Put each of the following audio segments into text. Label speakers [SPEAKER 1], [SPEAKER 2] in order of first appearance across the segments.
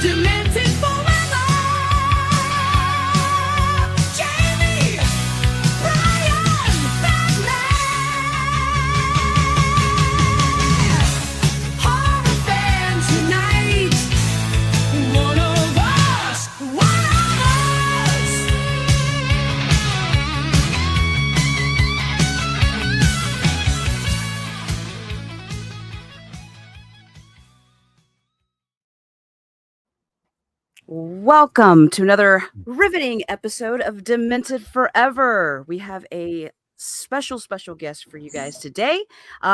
[SPEAKER 1] Demented forever. Jamie, Brian, Batman. Horror fans unite. One of us. One of us. Welcome to another riveting episode of Demented Forever. We have a special guest for you guys today.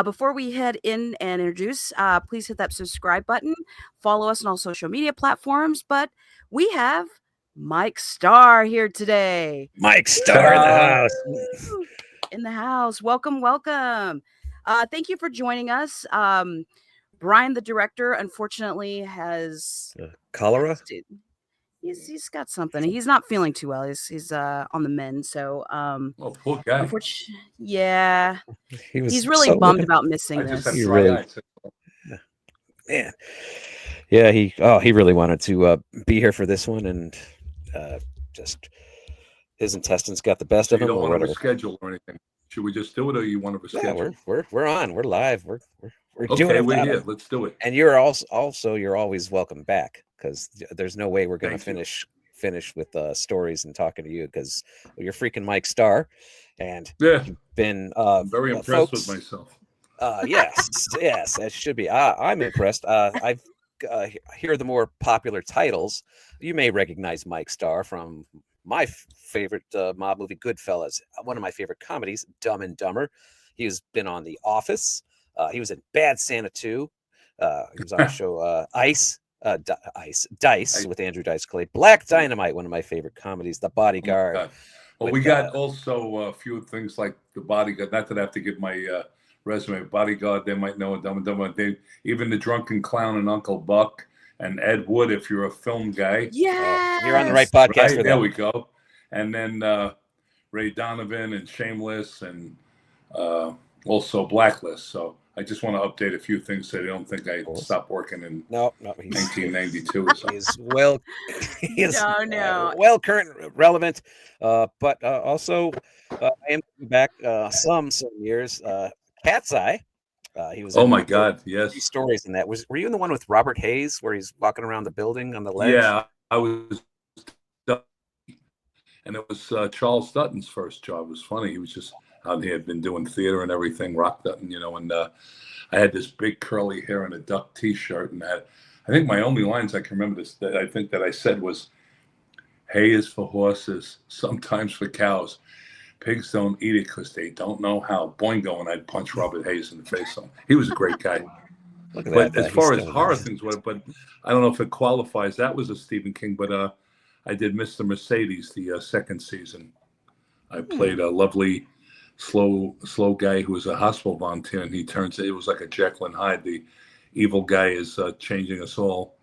[SPEAKER 1] Before we head in and introduce, please hit that subscribe button. Follow us on all social media platforms. But we have Mike Starr here today.
[SPEAKER 2] Mike Starr in the house.
[SPEAKER 1] Woo! In the house. Welcome. Thank you for joining us. Brian, the director, unfortunately has
[SPEAKER 2] Cholera?
[SPEAKER 1] He's got something. He's not feeling too well. He's on the mend. So
[SPEAKER 3] Oh, poor guy.
[SPEAKER 1] yeah, he's really
[SPEAKER 2] so
[SPEAKER 1] bummed about missing
[SPEAKER 3] I
[SPEAKER 1] this.
[SPEAKER 3] just have
[SPEAKER 2] He
[SPEAKER 3] dry
[SPEAKER 2] really-
[SPEAKER 3] eyes.
[SPEAKER 2] Man. Yeah, he really wanted to be here for this one, and just his intestines got the best
[SPEAKER 3] So
[SPEAKER 2] of
[SPEAKER 3] you
[SPEAKER 2] him,
[SPEAKER 3] don't
[SPEAKER 2] or
[SPEAKER 3] want to
[SPEAKER 2] whatever.
[SPEAKER 3] reschedule or anything. Should we just do it, or you want to
[SPEAKER 2] Yeah,
[SPEAKER 3] reschedule?
[SPEAKER 2] we're on. We're live. We're doing
[SPEAKER 3] Okay,
[SPEAKER 2] it.
[SPEAKER 3] we're
[SPEAKER 2] without
[SPEAKER 3] here.
[SPEAKER 2] him.
[SPEAKER 3] Let's do it.
[SPEAKER 2] And you're also you're always welcome back, because there's no way we're going to
[SPEAKER 3] Thank you.
[SPEAKER 2] finish with stories and talking to you, because you're freaking Mike Starr, and
[SPEAKER 3] Yeah,
[SPEAKER 2] you've been
[SPEAKER 3] I'm very impressed
[SPEAKER 2] folks,
[SPEAKER 3] with myself.
[SPEAKER 2] yes, as should be. I'm impressed. I've here are the more popular titles. You may recognize Mike Starr from my favorite mob movie, Goodfellas. One of my favorite comedies, Dumb and Dumber. He has been on The Office. He was in Bad Santa 2. He was on the show Dice with Andrew Dice Clay. Black Dynamite, one of my favorite comedies. The Bodyguard.
[SPEAKER 3] God. Well,
[SPEAKER 2] with,
[SPEAKER 3] we got also a few things like The Bodyguard. Not that I have to give my resume. Bodyguard, they might know it. Dumb and Dumber. Even The Drunken Clown and Uncle Buck and Ed Wood, if you're a film guy.
[SPEAKER 1] Yeah,
[SPEAKER 2] You're on the right podcast
[SPEAKER 3] Right,
[SPEAKER 2] for
[SPEAKER 3] there
[SPEAKER 2] that.
[SPEAKER 3] we go. And then Ray Donovan and Shameless and also Blacklist. So I just want to update a few things so they don't think I stopped working in
[SPEAKER 2] No, he's
[SPEAKER 3] 1992 or something.
[SPEAKER 2] He's well, he is
[SPEAKER 1] No.
[SPEAKER 2] well current, relevant, but also I am back some years. Cat's Eye. He was.
[SPEAKER 3] Oh
[SPEAKER 2] in
[SPEAKER 3] my God! Yes.
[SPEAKER 2] three stories in that. Were you in the one with Robert Hayes where he's walking around the building on the ledge?
[SPEAKER 3] Yeah, I was. And it was Charles Dutton's first job. It was funny. He was just out here, had been doing theater and everything, Rock Dutton, and I had this big curly hair and a duck T-shirt, and I think my only lines I can remember that I think that I said was, "Hay is for horses, sometimes for cows. Pigs don't eat it because they don't know how." Boingo, and I'd punch Robert Hayes in the face. So he was a great guy.
[SPEAKER 2] Look at
[SPEAKER 3] But
[SPEAKER 2] that.
[SPEAKER 3] as far
[SPEAKER 2] He's
[SPEAKER 3] as
[SPEAKER 2] still
[SPEAKER 3] horror
[SPEAKER 2] alive.
[SPEAKER 3] things were, but I don't know if it qualifies. That was a Stephen King, but I did Mr. Mercedes the second season. I played a lovely, slow guy who was a hospital volunteer, and it was like a Jekyll and Hyde. The evil guy is changing us all,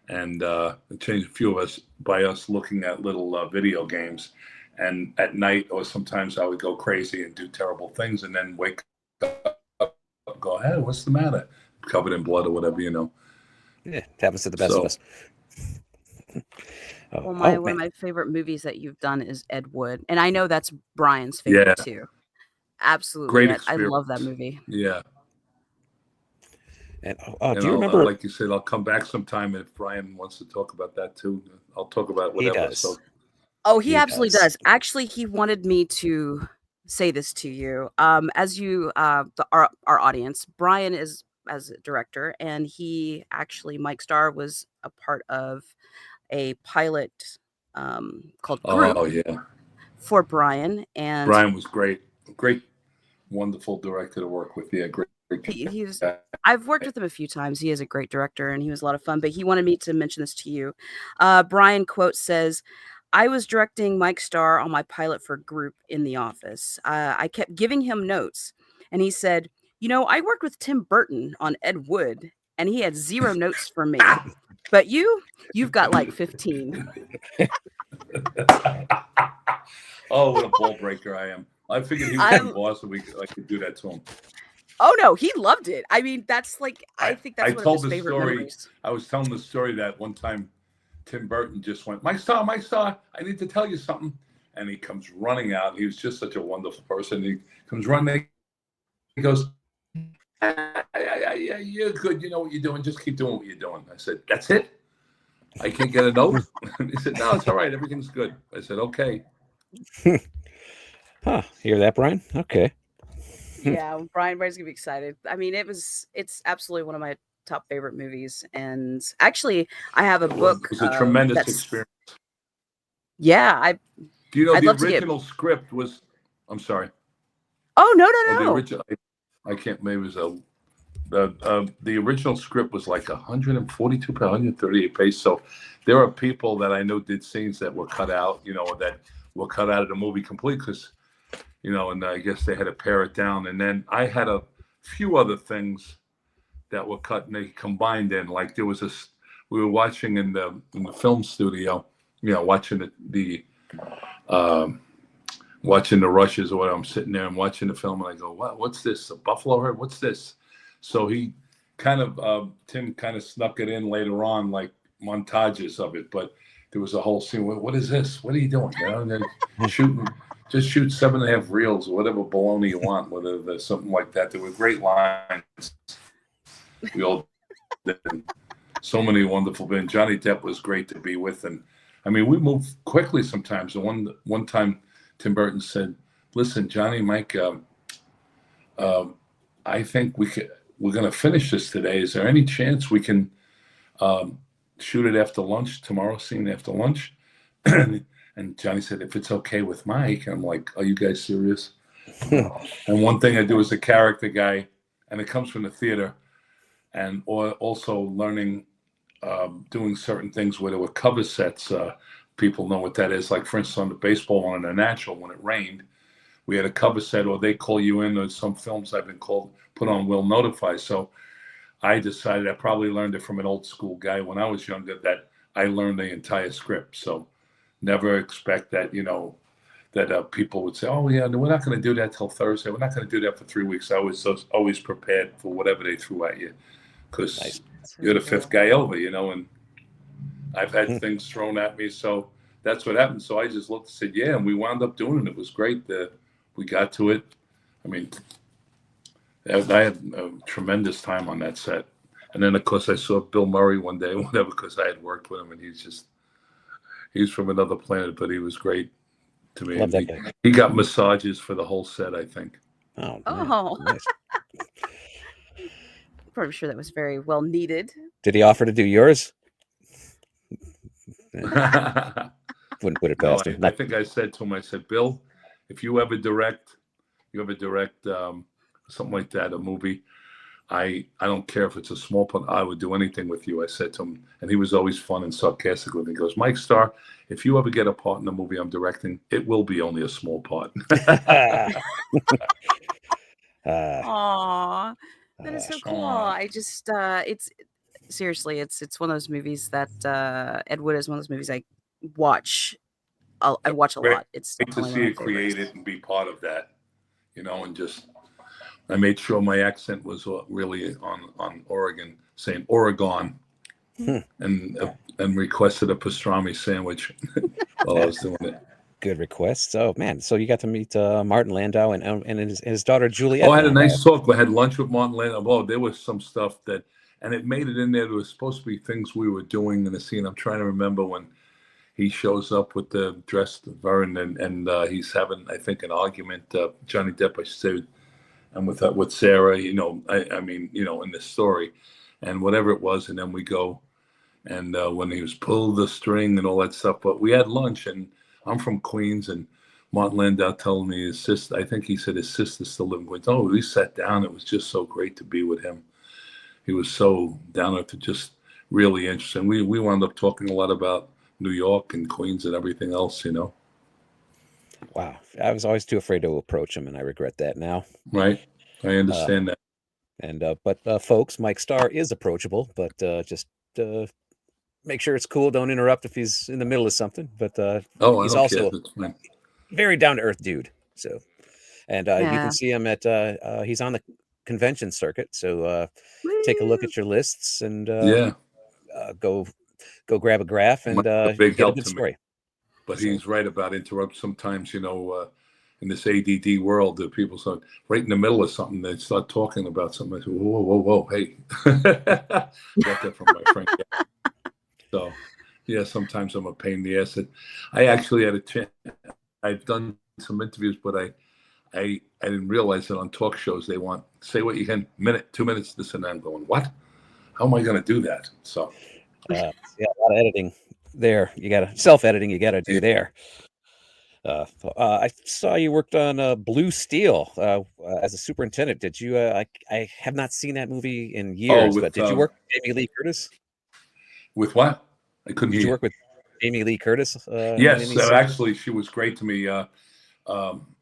[SPEAKER 3] and it changed a few of us by us looking at little video games. And at night, or sometimes I would go crazy and do terrible things, and then wake up and go, "Hey, what's the matter?" Covered in blood or whatever,
[SPEAKER 2] Yeah, it happens to the best of
[SPEAKER 3] So-
[SPEAKER 2] us.
[SPEAKER 1] Well, one of my favorite movies that you've done is Ed Wood, and I know that's Brian's favorite too. Absolutely,
[SPEAKER 3] Great
[SPEAKER 1] I love that
[SPEAKER 3] experience.
[SPEAKER 1] movie.
[SPEAKER 3] Yeah.
[SPEAKER 2] And
[SPEAKER 3] And
[SPEAKER 2] do you remember?
[SPEAKER 3] like you said, I'll come back sometime if Brian wants to talk about that too. I'll talk about
[SPEAKER 2] He
[SPEAKER 3] whatever.
[SPEAKER 2] does.
[SPEAKER 3] So
[SPEAKER 1] Oh, he
[SPEAKER 2] He
[SPEAKER 1] absolutely
[SPEAKER 2] does.
[SPEAKER 1] does. Actually, he wanted me to say this to you. As you, our audience, Brian is as a director, and Mike Starr was a part of a pilot called Group
[SPEAKER 3] oh yeah,
[SPEAKER 1] for Brian, and
[SPEAKER 3] Brian was great, wonderful director to work with. Yeah, great.
[SPEAKER 1] he's. I've worked with him a few times. He is a great director, and he was a lot of fun. But he wanted me to mention this to you. Brian quote says, "I was directing Mike Starr on my pilot for Group in the office. I kept giving him notes, and he said, 'I worked with Tim Burton on Ed Wood, and he had 0 notes for me. But you've got like 15.'"
[SPEAKER 3] Oh, what a ball breaker I am! I figured he was
[SPEAKER 1] I'm-
[SPEAKER 3] my boss, and I could do that to him.
[SPEAKER 1] Oh no, he loved it. I mean, that's like I think that's
[SPEAKER 3] I
[SPEAKER 1] one
[SPEAKER 3] told
[SPEAKER 1] of his
[SPEAKER 3] the
[SPEAKER 1] favorite
[SPEAKER 3] story.
[SPEAKER 1] memories.
[SPEAKER 3] I was telling the story that one time Tim Burton just went, Mike Starr, I need to tell you something. And he comes running out. He was just such a wonderful person. He comes running. He goes, yeah, you're good. You know what you're doing. Just keep doing what you're doing. I said, that's it? I can't get a note? He said, no, it's all right. Everything's good. I said, okay.
[SPEAKER 2] Huh. Hear that, Brian? Okay.
[SPEAKER 1] Yeah, Brian's gonna be excited. I mean, it's absolutely one of my top favorite movies. And actually, I have a book.
[SPEAKER 3] It was a tremendous experience.
[SPEAKER 1] Yeah,
[SPEAKER 3] Do you know
[SPEAKER 1] I'd
[SPEAKER 3] the
[SPEAKER 1] love to get-
[SPEAKER 3] original script was? I'm sorry.
[SPEAKER 1] Oh no!
[SPEAKER 3] The original, I can't. Maybe it was the original script was like 142 to 138 pages. So there are people that I know did scenes that were cut out. You know, that were cut out of the movie completely because, you know, and I guess they had to pare it down. And then I had a few other things that were cut and they combined in. Like there was this, we were watching in the film studio, you know, watching watching the rushes or whatever. I'm sitting there and watching the film and I go, what's this? A buffalo herd? What's this? So he kind of, Tim kind of snuck it in later on, like montages of it. But there was a whole scene. What is this? What are you doing? You know, and then just shoot 7.5 reels or whatever baloney you want, whether there's something like that. There were great lines. We all did so many wonderful things. Johnny Depp was great to be with. And I mean, we move quickly sometimes. And one time Tim Burton said, listen, Johnny, Mike, I think we're going to finish this today. Is there any chance we can shoot it after lunch, tomorrow, scene after lunch? And Johnny said, if it's okay with Mike. I'm like, are you guys serious? And one thing I do as a character guy, and it comes from the theater, and also learning, doing certain things where there were cover sets. People know what that is. Like, for instance, on the baseball one in the Natural, when it rained, we had a cover set, or they call you in. There's some films I've been put on Will Notify. So I decided, I probably learned it from an old school guy when I was younger, that I learned the entire script. So never expect that, you know, that people would say, oh, yeah, no, we're not going to do that till Thursday. We're not going to do that for 3 weeks. I was always prepared for whatever they threw at you because you're the fifth guy over, you know, and I've had things thrown at me. So that's what happened. So I just looked and said, yeah, and we wound up doing it. It was great. We got to it. I mean, I had a tremendous time on that set. And then, of course, I saw Bill Murray one day, whatever, because I had worked with him, and he's from another planet, but he was great to me.
[SPEAKER 2] Love that guy.
[SPEAKER 3] He got massages for the whole set, I think.
[SPEAKER 1] Oh, nice. I'm pretty sure that was very well needed.
[SPEAKER 2] Did he offer to do yours? Wouldn't put it past him.
[SPEAKER 3] I think I said to him, I said, Bill, if you ever direct something like that, a movie, I don't care if it's a small part, I would do anything with you. I said to him, and he was always fun and sarcastic with me. He goes, Mike Starr, if you ever get a part in the movie I'm directing, it will be only a small part.
[SPEAKER 1] Aw, that is so cool. I just, it's seriously, it's one of those movies that Ed Wood is one of those movies I watch. I watch a lot. It's
[SPEAKER 3] great to see it created and be part of that, you know, and just. I made sure my accent was really on Oregon, saying Oregon, and requested a pastrami sandwich while I was doing it.
[SPEAKER 2] Good request. Oh man, so you got to meet Martin Landau and his daughter Juliet.
[SPEAKER 3] Oh, I had a nice talk. I had lunch with Martin Landau. Oh, there was some stuff and it made it in there. There was supposed to be things we were doing in the scene. I'm trying to remember when he shows up with the dressed Vern and he's having, I think, an argument. Johnny Depp, I should say. And with Sarah, you know, I mean, you know, in this story, and whatever it was, and then we go, and when he was pulled the string and all that stuff. But we had lunch, and I'm from Queens, and Martin Landau told me his sister, I think he said his sister still lived in Queens. Oh, we sat down. It was just so great to be with him. He was so down to just really interesting. We wound up talking a lot about New York and Queens and everything else, you know.
[SPEAKER 2] Wow, I was always too afraid to approach him, and I regret that now.
[SPEAKER 3] Right, I understand that.
[SPEAKER 2] And but folks, Mike Starr is approachable, but just make sure it's cool. Don't interrupt if he's in the middle of something. But he's also a very down to earth dude. So, and you can see him at he's on the convention circuit. So take a look at your lists and go go grab a graph and
[SPEAKER 3] A big
[SPEAKER 2] get a
[SPEAKER 3] help
[SPEAKER 2] good
[SPEAKER 3] to me.
[SPEAKER 2] story.
[SPEAKER 3] But
[SPEAKER 2] So-
[SPEAKER 3] he's right about interrupt. Sometimes, in this ADD world, that people start right in the middle of something, they start talking about something. I say, whoa, whoa, whoa, hey. Got that from my friend. So, yeah, sometimes I'm a pain in the ass. I actually had a chance. I've done some interviews, but I didn't realize that on talk shows they want, say what you can, minute, 2 minutes, this and that. I'm going, what? How am I going to do that? So,
[SPEAKER 2] yeah, a lot of editing there. You got to self-editing. You got to do there. I saw you worked on Blue Steel as a superintendent. Did you? I have not seen that movie in years, but did you work with Jamie Lee Curtis?
[SPEAKER 3] With what? I couldn't hear
[SPEAKER 2] Did you
[SPEAKER 3] you.
[SPEAKER 2] work with Jamie Lee Curtis?
[SPEAKER 3] Yes, actually, she was great to me.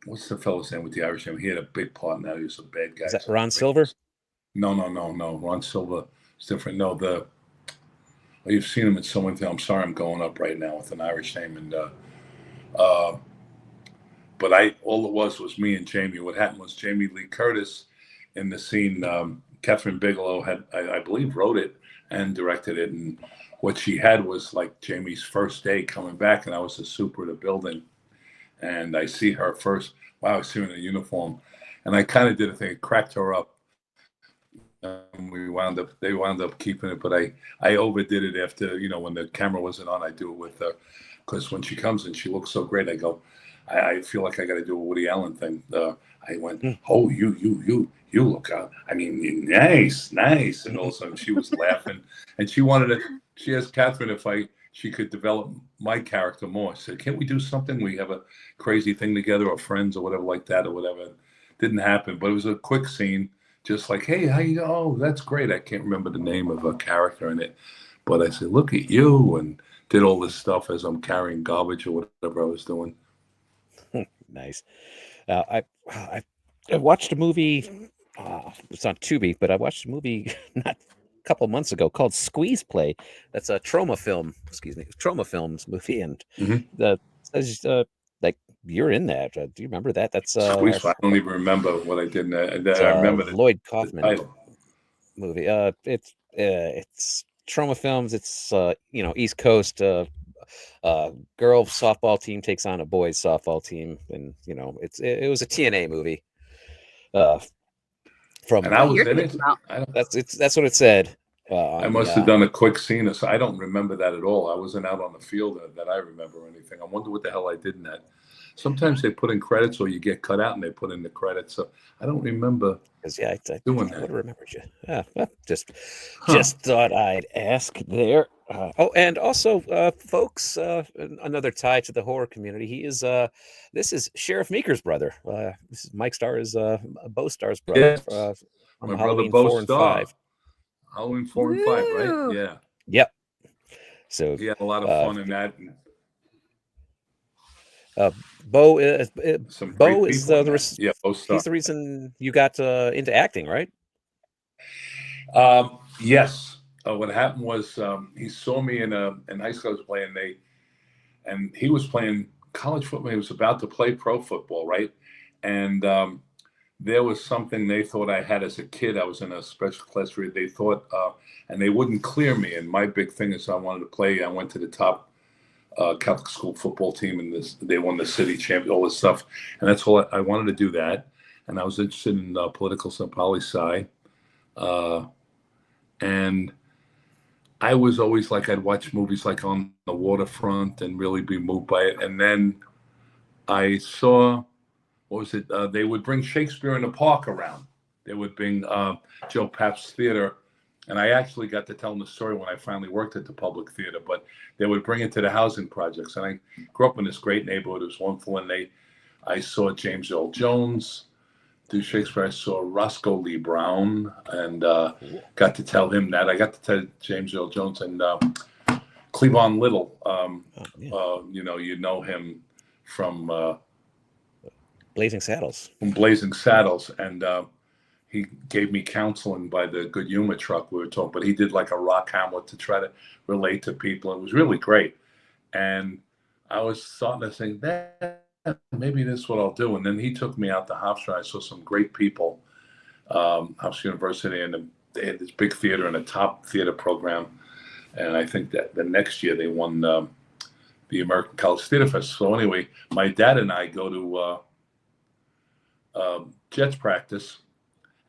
[SPEAKER 3] What's the fellow's name with the Irish name? He had a big part in that. He was a bad guy.
[SPEAKER 2] Is that Ron Silver?
[SPEAKER 3] No. Ron Silver is different. No, you've seen him in so many things. I'm sorry, I'm going up right now with an Irish name, and but all it was me and Jamie. What happened was Jamie Lee Curtis in the scene. Catherine Bigelow had, I believe, wrote it and directed it, and what she had was like Jamie's first day coming back, and I was the super of the building, and I see her first. Wow, I see her in a uniform, and I kind of did a thing, cracked her up. They wound up keeping it, but I overdid it after, when the camera wasn't on. I do it with her, because when she comes in, she looks so great. I go, I feel like I got to do a Woody Allen thing. I went, oh, you look out. I mean, nice. And all of a sudden she was laughing, and she asked Catherine if she could develop my character more. She said, can't we do something? We have a crazy thing together, or friends, or whatever like that, or whatever. Didn't happen, but it was a quick scene. Just like, hey, how you? Oh, that's great. I can't remember the name of a character in it, but I said, look at you, and did all this stuff as I'm carrying garbage or whatever I was doing.
[SPEAKER 2] Nice. I watched a movie. It's on Tubi, but I watched a movie not a couple months ago called Squeeze Play. That's a Trauma Films movie, and like you're in that. Do you remember that? That's
[SPEAKER 3] Squeeze. I don't even remember what I did. I remember
[SPEAKER 2] Lloyd Kaufman movie. It's Trauma Films. It's East Coast. Girl softball team takes on a boys softball team, and it was a TNA movie.
[SPEAKER 3] And I was in it.
[SPEAKER 2] That's what it said.
[SPEAKER 3] I must have done a quick scene. So I don't remember that at all. I wasn't out on the field that I remember or anything. I wonder what the hell I did in that. Sometimes they put in credits, or you get cut out and they put in the credits. So I don't remember.
[SPEAKER 2] I
[SPEAKER 3] doing that.
[SPEAKER 2] I would have remembered you. Well, just thought I'd ask there. And also, folks, another tie to the horror community. He is this is Sheriff Meeker's brother. This is Mike Starr is Bo Starr's brother.
[SPEAKER 3] Yes.
[SPEAKER 2] From
[SPEAKER 3] My
[SPEAKER 2] Halloween
[SPEAKER 3] brother Bo
[SPEAKER 2] 4 and
[SPEAKER 3] Starr.
[SPEAKER 2] 5.
[SPEAKER 3] Halloween 4 and 5, right? Yeah.
[SPEAKER 2] Yep. So
[SPEAKER 3] he had a lot of fun in that.
[SPEAKER 2] Bo is
[SPEAKER 3] Bo
[SPEAKER 2] he's the reason you got into acting, right?
[SPEAKER 3] Yes. What happened was he saw me in high school. I was playing and he was playing college football. He was about to play pro football, right? And there was something they thought I had as a kid. I was in a special class where they thought, and they wouldn't clear me. And my big thing is I wanted to play. I went to the top Catholic school football team, and they won the city champion, all this stuff. And that's all I wanted to do that. And I was interested in political poli-sci. And I was always like, I'd watch movies like On the Waterfront and really be moved by it. And then I saw, they would bring Shakespeare in the Park around. They would bring Joe Papp's Theater. And I actually got to tell them the story when I finally worked at the Public Theater, but they would bring it to the housing projects. And I grew up in this great neighborhood. It was wonderful. And I saw James Earl Jones do Shakespeare. I saw Roscoe Lee Brown and got to tell him that. I got to tell James Earl Jones and Cleavon Little. You know him from
[SPEAKER 2] Blazing Saddles.
[SPEAKER 3] From Blazing Saddles. And he gave me counseling by the Good Humor truck we were talking, but he did like a rock Hamlet to try to relate to people. It was really great. And I was starting to think that maybe this is what I'll do. And then he took me out to Hofstra. I saw some great people, Hofstra University, and they had this big theater and a top theater program. And I think that the next year they won the American College Theater Festival. So anyway, my dad and I go to Jets practice,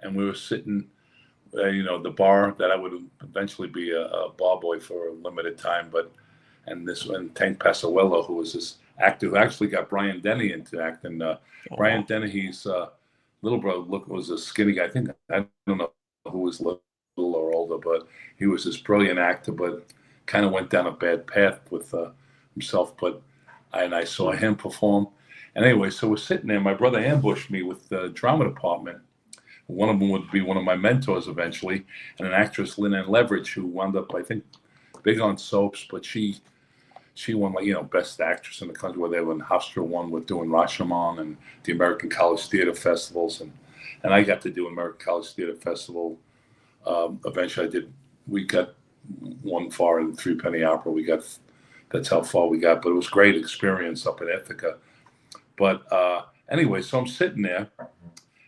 [SPEAKER 3] and we were sitting, the bar that I would eventually be a bar boy for a limited time, and Tank Pasquarello, who was this actor who actually got Brian Denny into acting. Brian Denny, he's little brother, was a skinny guy. I don't know who was little or older, but he was this brilliant actor, but kind of went down a bad path with himself. And I saw him perform. And anyway, so we're sitting there. My brother ambushed me with the drama department. One of them would be one of my mentors eventually, and an actress, Lynn Ann Leverage, who wound up, I think, big on soaps, but she won best actress in the country, where they were in Hofstra won with doing Rashomon and the American College Theater Festivals, and I got to do American College Theater Festival. Eventually, we got one far in Three Penny Opera. That's how far we got, but it was great experience up in Ithaca. But anyway, so I'm sitting there,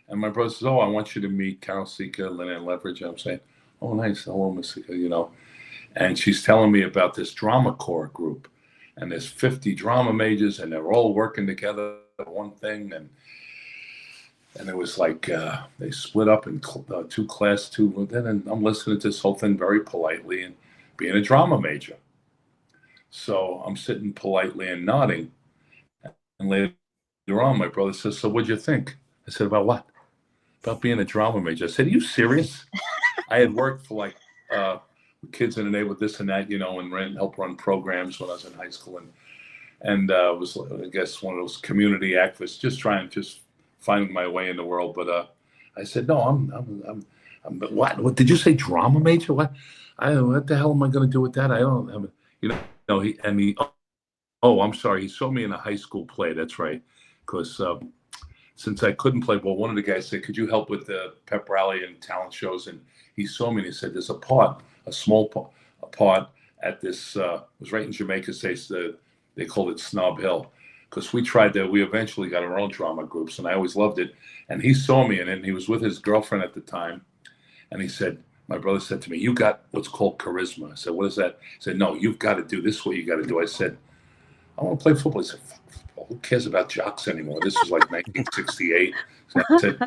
[SPEAKER 3] and my brother says, "Oh, I want you to meet Carol Sika, Lynn Ann Leverage." And I'm saying, "Oh, nice, hello, Miss Sika," And she's telling me about this drama corps group, and there's 50 drama majors, and they're all working together on one thing, and it was like they split up in two class two. And I'm listening to this whole thing very politely and being a drama major. So I'm sitting politely and nodding. And later on, my brother says, "So what'd you think?" I said, "About what?" "About being a drama major." I said, "Are you serious?" I had worked for kids in the neighborhood, this and that, and help run programs when I was in high school, and was, I guess, one of those community activists, just finding my way in the world. But I said, "No, I'm what did you say, drama major? What the hell am I going to do with that? I don't have, oh, I'm sorry. He saw me in a high school play. That's right. Because since I couldn't play ball, one of the guys said, "Could you help with the pep rally and talent shows?" And he saw me and he said, "There's a small part at this, it was right in Jamaica States, they called it Snob Hill." Because we eventually got our own drama groups, and I always loved it. And he saw me in it, and he was with his girlfriend at the time. And he said, my brother said to me, "You got what's called charisma." I said, "What is that?" He said, "No, you've got to do this. Is what you got to do." I said, "I want to play football." He said, "Who cares about jocks anymore?" This was like 1968. So I said,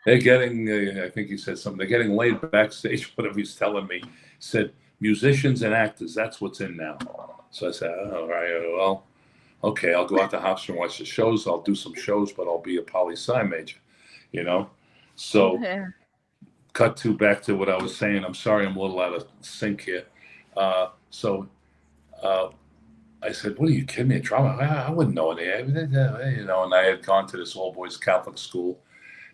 [SPEAKER 3] "They're getting," I think he said something, "they're getting laid backstage," whatever he's telling me. He said, "Musicians and actors, that's what's in now." So I said, "Oh, all right, well, okay, I'll go out to Hofstra and watch the shows. I'll do some shows, but I'll be a poli-sci major, So cut back to what I was saying. I'm sorry, I'm a little out of sync here. So I said, "What are you kidding me? Drama? I wouldn't know any." And I had gone to this all-boys Catholic school.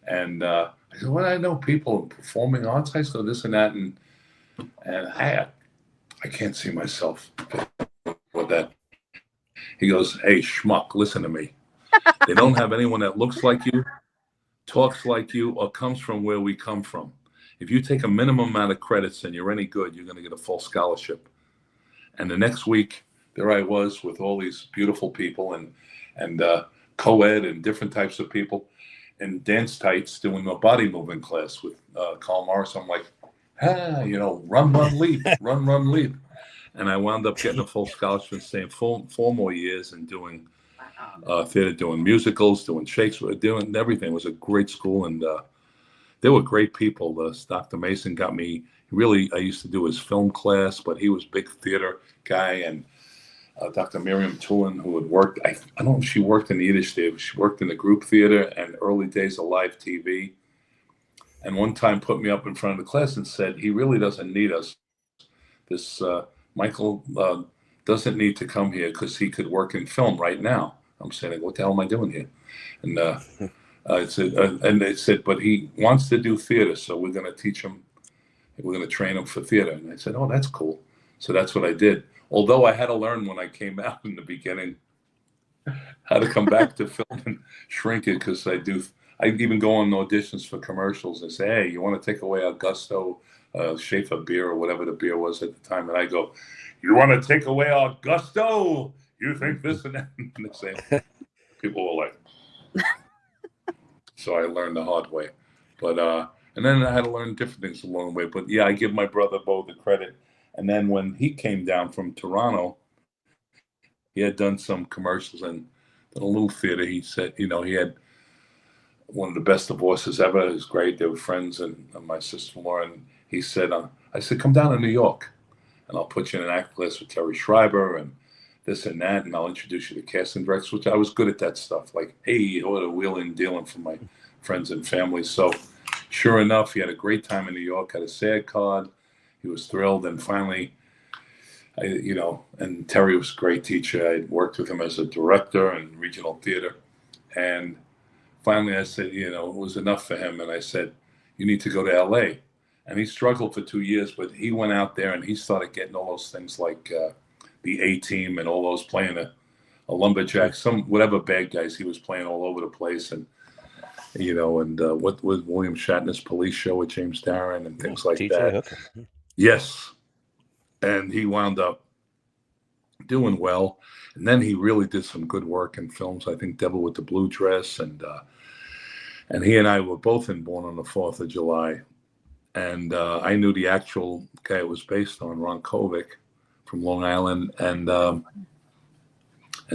[SPEAKER 3] And I said, "Well, I know people in performing arts high school, this and that." And I can't see myself with that. He goes, "Hey, schmuck, listen to me. They don't have anyone that looks like you, talks like you, or comes from where we come from. If you take a minimum amount of credits and you're any good, you're going to get a full scholarship." And the next week, there I was with all these beautiful people and co-ed and different types of people in dance tights doing a body movement class with Carl Morris. I'm like, run, leap, run, leap. And I wound up getting a full scholarship and staying four more years and doing theater, doing musicals, doing Shakespeare, doing everything. It was a great school, and there were great people. Dr. Mason got me, I used to do his film class, but he was a big theater guy. And Dr. Miriam Tulin, who had worked, I don't know if she worked in the Yiddish theater, but she worked in the group theater and early days of live TV. And one time put me up in front of the class and said, "He really doesn't need us. This Michael doesn't need to come here because he could work in film right now." I'm saying, "What the hell am I doing here?" And they said, "But he wants to do theater, so we're going to teach him. We're going to train him for theater." And I said, "Oh, that's cool." So that's what I did. Although I had to learn when I came out in the beginning how to come back to film and shrink it, because I even go on auditions for commercials and say, "Hey, you want to take away Augusto Schaefer beer," or whatever the beer was at the time. And I go, "You want to take away Augusto? You think this and that?" And they say, people were like, so I learned the hard way. But and then I had to learn different things along the way. But yeah, I give my brother Bo the credit. And then when he came down from Toronto, he had done some commercials and in a little theater. He said, he had one of the best divorces ever. It was great. They were friends, and my sister-in-law. And he said, I said, come down to New York, and I'll put you in an act class with Terry Schreiber and this and that, and I'll introduce you to casting directors, which I was good at that stuff. Like, hey, what a wheeling and dealing for my friends and family. So sure enough, he had a great time in New York, had a SAG card. He was thrilled. And finally, and Terry was a great teacher. I worked with him as a director in regional theater. And finally, I said, it was enough for him. And I said, you need to go to LA. And he struggled for 2 years, but he went out there and he started getting all those things like the A-Team and all those, playing a lumberjack, whatever bad guys he was playing all over the place. And, what was William Shatner's Police Show with James Darren and things like that.
[SPEAKER 2] Hooker.
[SPEAKER 3] Yes. And he wound up doing well. And then he really did some good work in films. I think Devil with the Blue Dress. And he and I were both in Born on the 4th of July. And I knew the actual guy it was based on, Ron Kovic from Long Island. And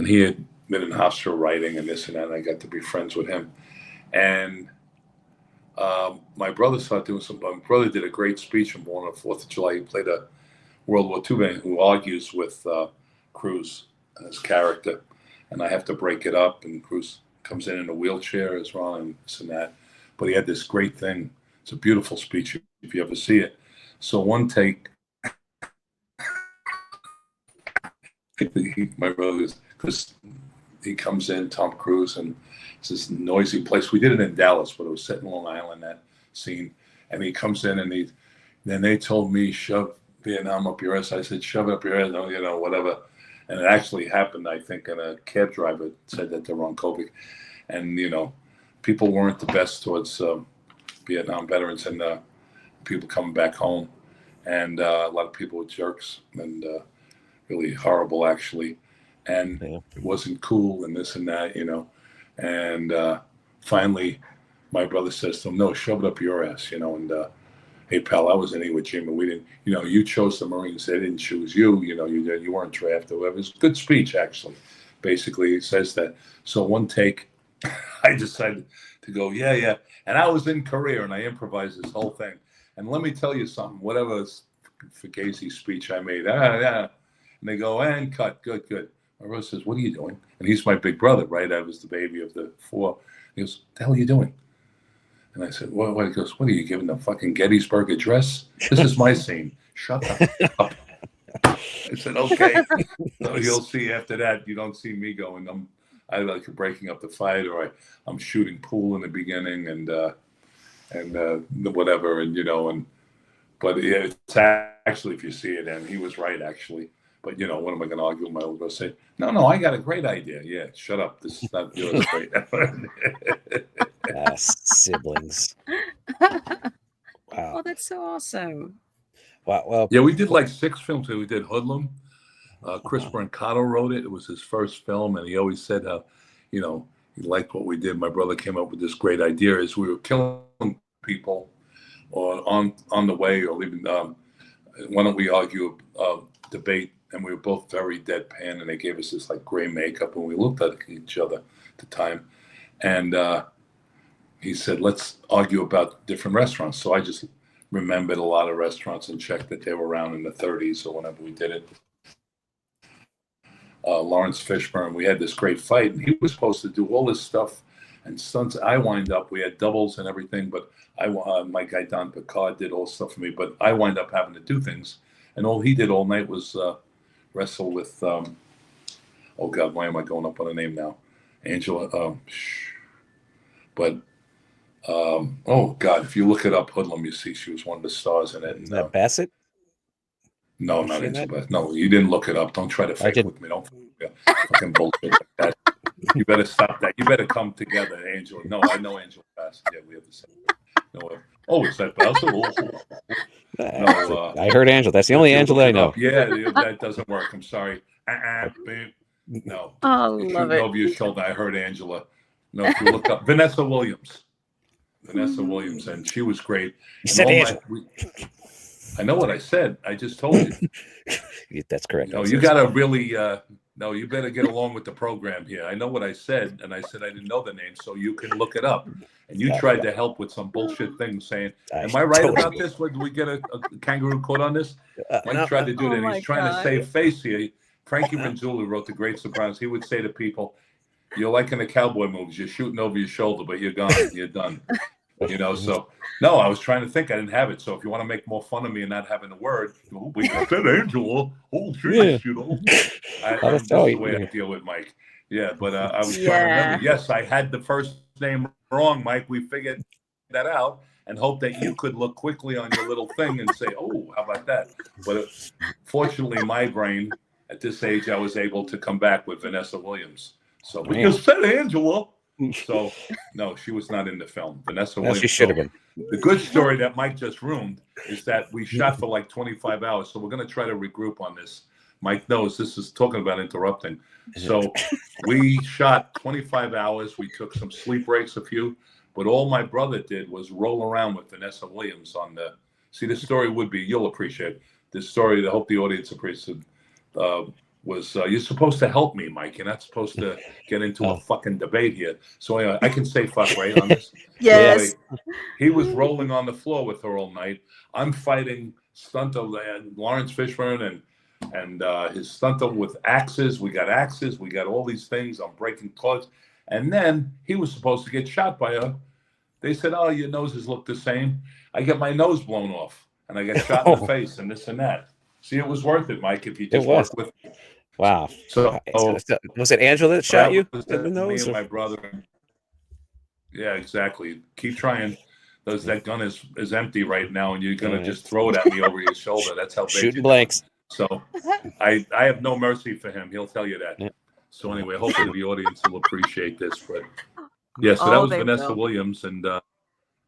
[SPEAKER 3] he had been in hospital writing and this and that. And I got to be friends with him. And my brother started doing some. My brother did a great speech on Born on the 4th of July. He played a World War II man who argues with Cruz and his character. And I have to break it up. And Cruz comes in a wheelchair as well and this and that. But he had this great thing. It's a beautiful speech if you ever see it. So one take, my brother, because he comes in, Tom Cruise, and it's this noisy place. We did it in Dallas, but it was set in Long Island, that scene. And he comes in and then they told me, shove Vietnam up your ass. I said, shove it up your ass, whatever. And it actually happened, I think, and a cab driver said that to Ron Kovic. And, people weren't the best towards Vietnam veterans and people coming back home. And a lot of people were jerks and really horrible, actually. And it wasn't cool and this and that, And finally, my brother says to him, no, shove it up your ass, and hey, pal, I was in here with Jim, and we didn't, you chose the Marines. They didn't choose you, you weren't drafted. It was a good speech, actually. Basically, he says that. So one take, I decided to go, yeah. And I was in Korea, and I improvised this whole thing. And let me tell you something, whatever Fugazi speech I made, and they go, and cut, good. My brother says, what are you doing? And he's my big brother, right? I was the baby of the four. He goes, what the hell are you doing? And I said, what? He goes, what are you giving the fucking Gettysburg Address? This is my scene. Shut up. I said, okay. So you'll see after that, you don't see me going, I like breaking up the fight, or I'm shooting pool in the beginning and whatever, but it's actually, if you see it, and he was right, actually. But, what am I going to argue with my old girl? Say, no, I got a great idea. Yeah, shut up. This is not yours. Great.
[SPEAKER 2] Siblings. Wow.
[SPEAKER 1] Oh, that's so awesome.
[SPEAKER 2] Wow. Well,
[SPEAKER 3] yeah, we did like 6 films. We did Hoodlum. Chris Brancato wrote it. It was his first film, and he always said how, he liked what we did. My brother came up with this great idea: is we were killing people, or on the way, or leaving. Why don't we argue, debate? And we were both very deadpan, and they gave us this like gray makeup, and we looked at each other at the time. And he said, let's argue about different restaurants. So I just remembered a lot of restaurants and checked that they were around in the 30s or whenever we did it. Lawrence Fishburne, we had this great fight, and he was supposed to do all this stuff and stunts. I wind up, we had doubles and everything, but my guy Don Picard did all stuff for me, but I wind up having to do things. And all he did all night was wrestle with, oh God, why am I going up on a name now? Angela, oh God, if you look it up, Hoodlum, you see she was one of the stars in it.
[SPEAKER 2] Is that Bassett?
[SPEAKER 3] No, not Angela Bassett. No, you didn't look it up. Don't try to fake with me. Don't fucking bullshit like that. You better stop that. You better come together, Angela. No, I know Angela Bassett. Yeah, we have the same. No, oh, is that Bassett?
[SPEAKER 2] No, I heard Angela. That's the only Angela I know.
[SPEAKER 3] Yeah, that doesn't work. I'm sorry. Babe. No.
[SPEAKER 1] Oh, love it.
[SPEAKER 3] Over your shoulder. I heard Angela. No, if you look up Vanessa Williams, and she was great.
[SPEAKER 2] You said Angela.
[SPEAKER 3] I know what I said. I just told you.
[SPEAKER 2] That's correct.
[SPEAKER 3] No, you got to really. No, you better get along with the program here. I know what I said, and I said I didn't know the name, so you can look it up. And you tried to help with some bullshit thing, saying, "Am I right about this? Do we get a kangaroo court on this?" Mike tried to do that. He's trying to save face here. Frankie Manzulli wrote The Great Sopranos. He would say to people, "You're like in the cowboy movies. You're shooting over your shoulder, but you're gone. You're done." So no, I was trying to think. I didn't have it. So if you want to make more fun of me and not having a word, we said Angela. Oh, jeez, that's the way I deal with Mike. Yeah, but I was trying to remember. Yes, I had the first name wrong, Mike. We figured that out and hope that you could look quickly on your little thing and say, "Oh, how about that?" But fortunately, my brain at this age, I was able to come back with Vanessa Williams. So we just said Angela. So no, she was not in the film. Vanessa Williams.
[SPEAKER 2] She should have been.
[SPEAKER 3] The good story that Mike just ruined is that we shot for like 25 hours. So we're going to try to regroup on this. Mike knows this is talking about interrupting. So we shot 25 hours. We took some sleep breaks, a few. But all my brother did was roll around with Vanessa Williams on the. See, this story would be, you'll appreciate this story. I hope the audience appreciates it. You're supposed to help me, Mike. You're not supposed to get into a fucking debate here. So anyway, I can say fuck, right, on this?
[SPEAKER 1] Yes.
[SPEAKER 3] Anyway, he was rolling on the floor with her all night. I'm fighting Stunto Lawrence Fishburne and his Stunto with axes. We got axes. We got all these things. I'm breaking clothes. And then he was supposed to get shot by her. They said, "Oh, your noses look the same." I get my nose blown off, and I get shot in the face and this and that. See, it was worth it, Mike, if you just worked with me.
[SPEAKER 2] Wow.
[SPEAKER 3] So
[SPEAKER 2] was it Angela that shot you in the nose?
[SPEAKER 3] Me and my brother. Yeah, exactly. Keep trying. That gun is empty right now, and you're gonna just throw it at me over your shoulder. That's how big
[SPEAKER 2] shooting blanks.
[SPEAKER 3] So I have no mercy for him. He'll tell you that. Yeah. So anyway, hopefully the audience will appreciate this. But yeah, so that was Vanessa Williams, and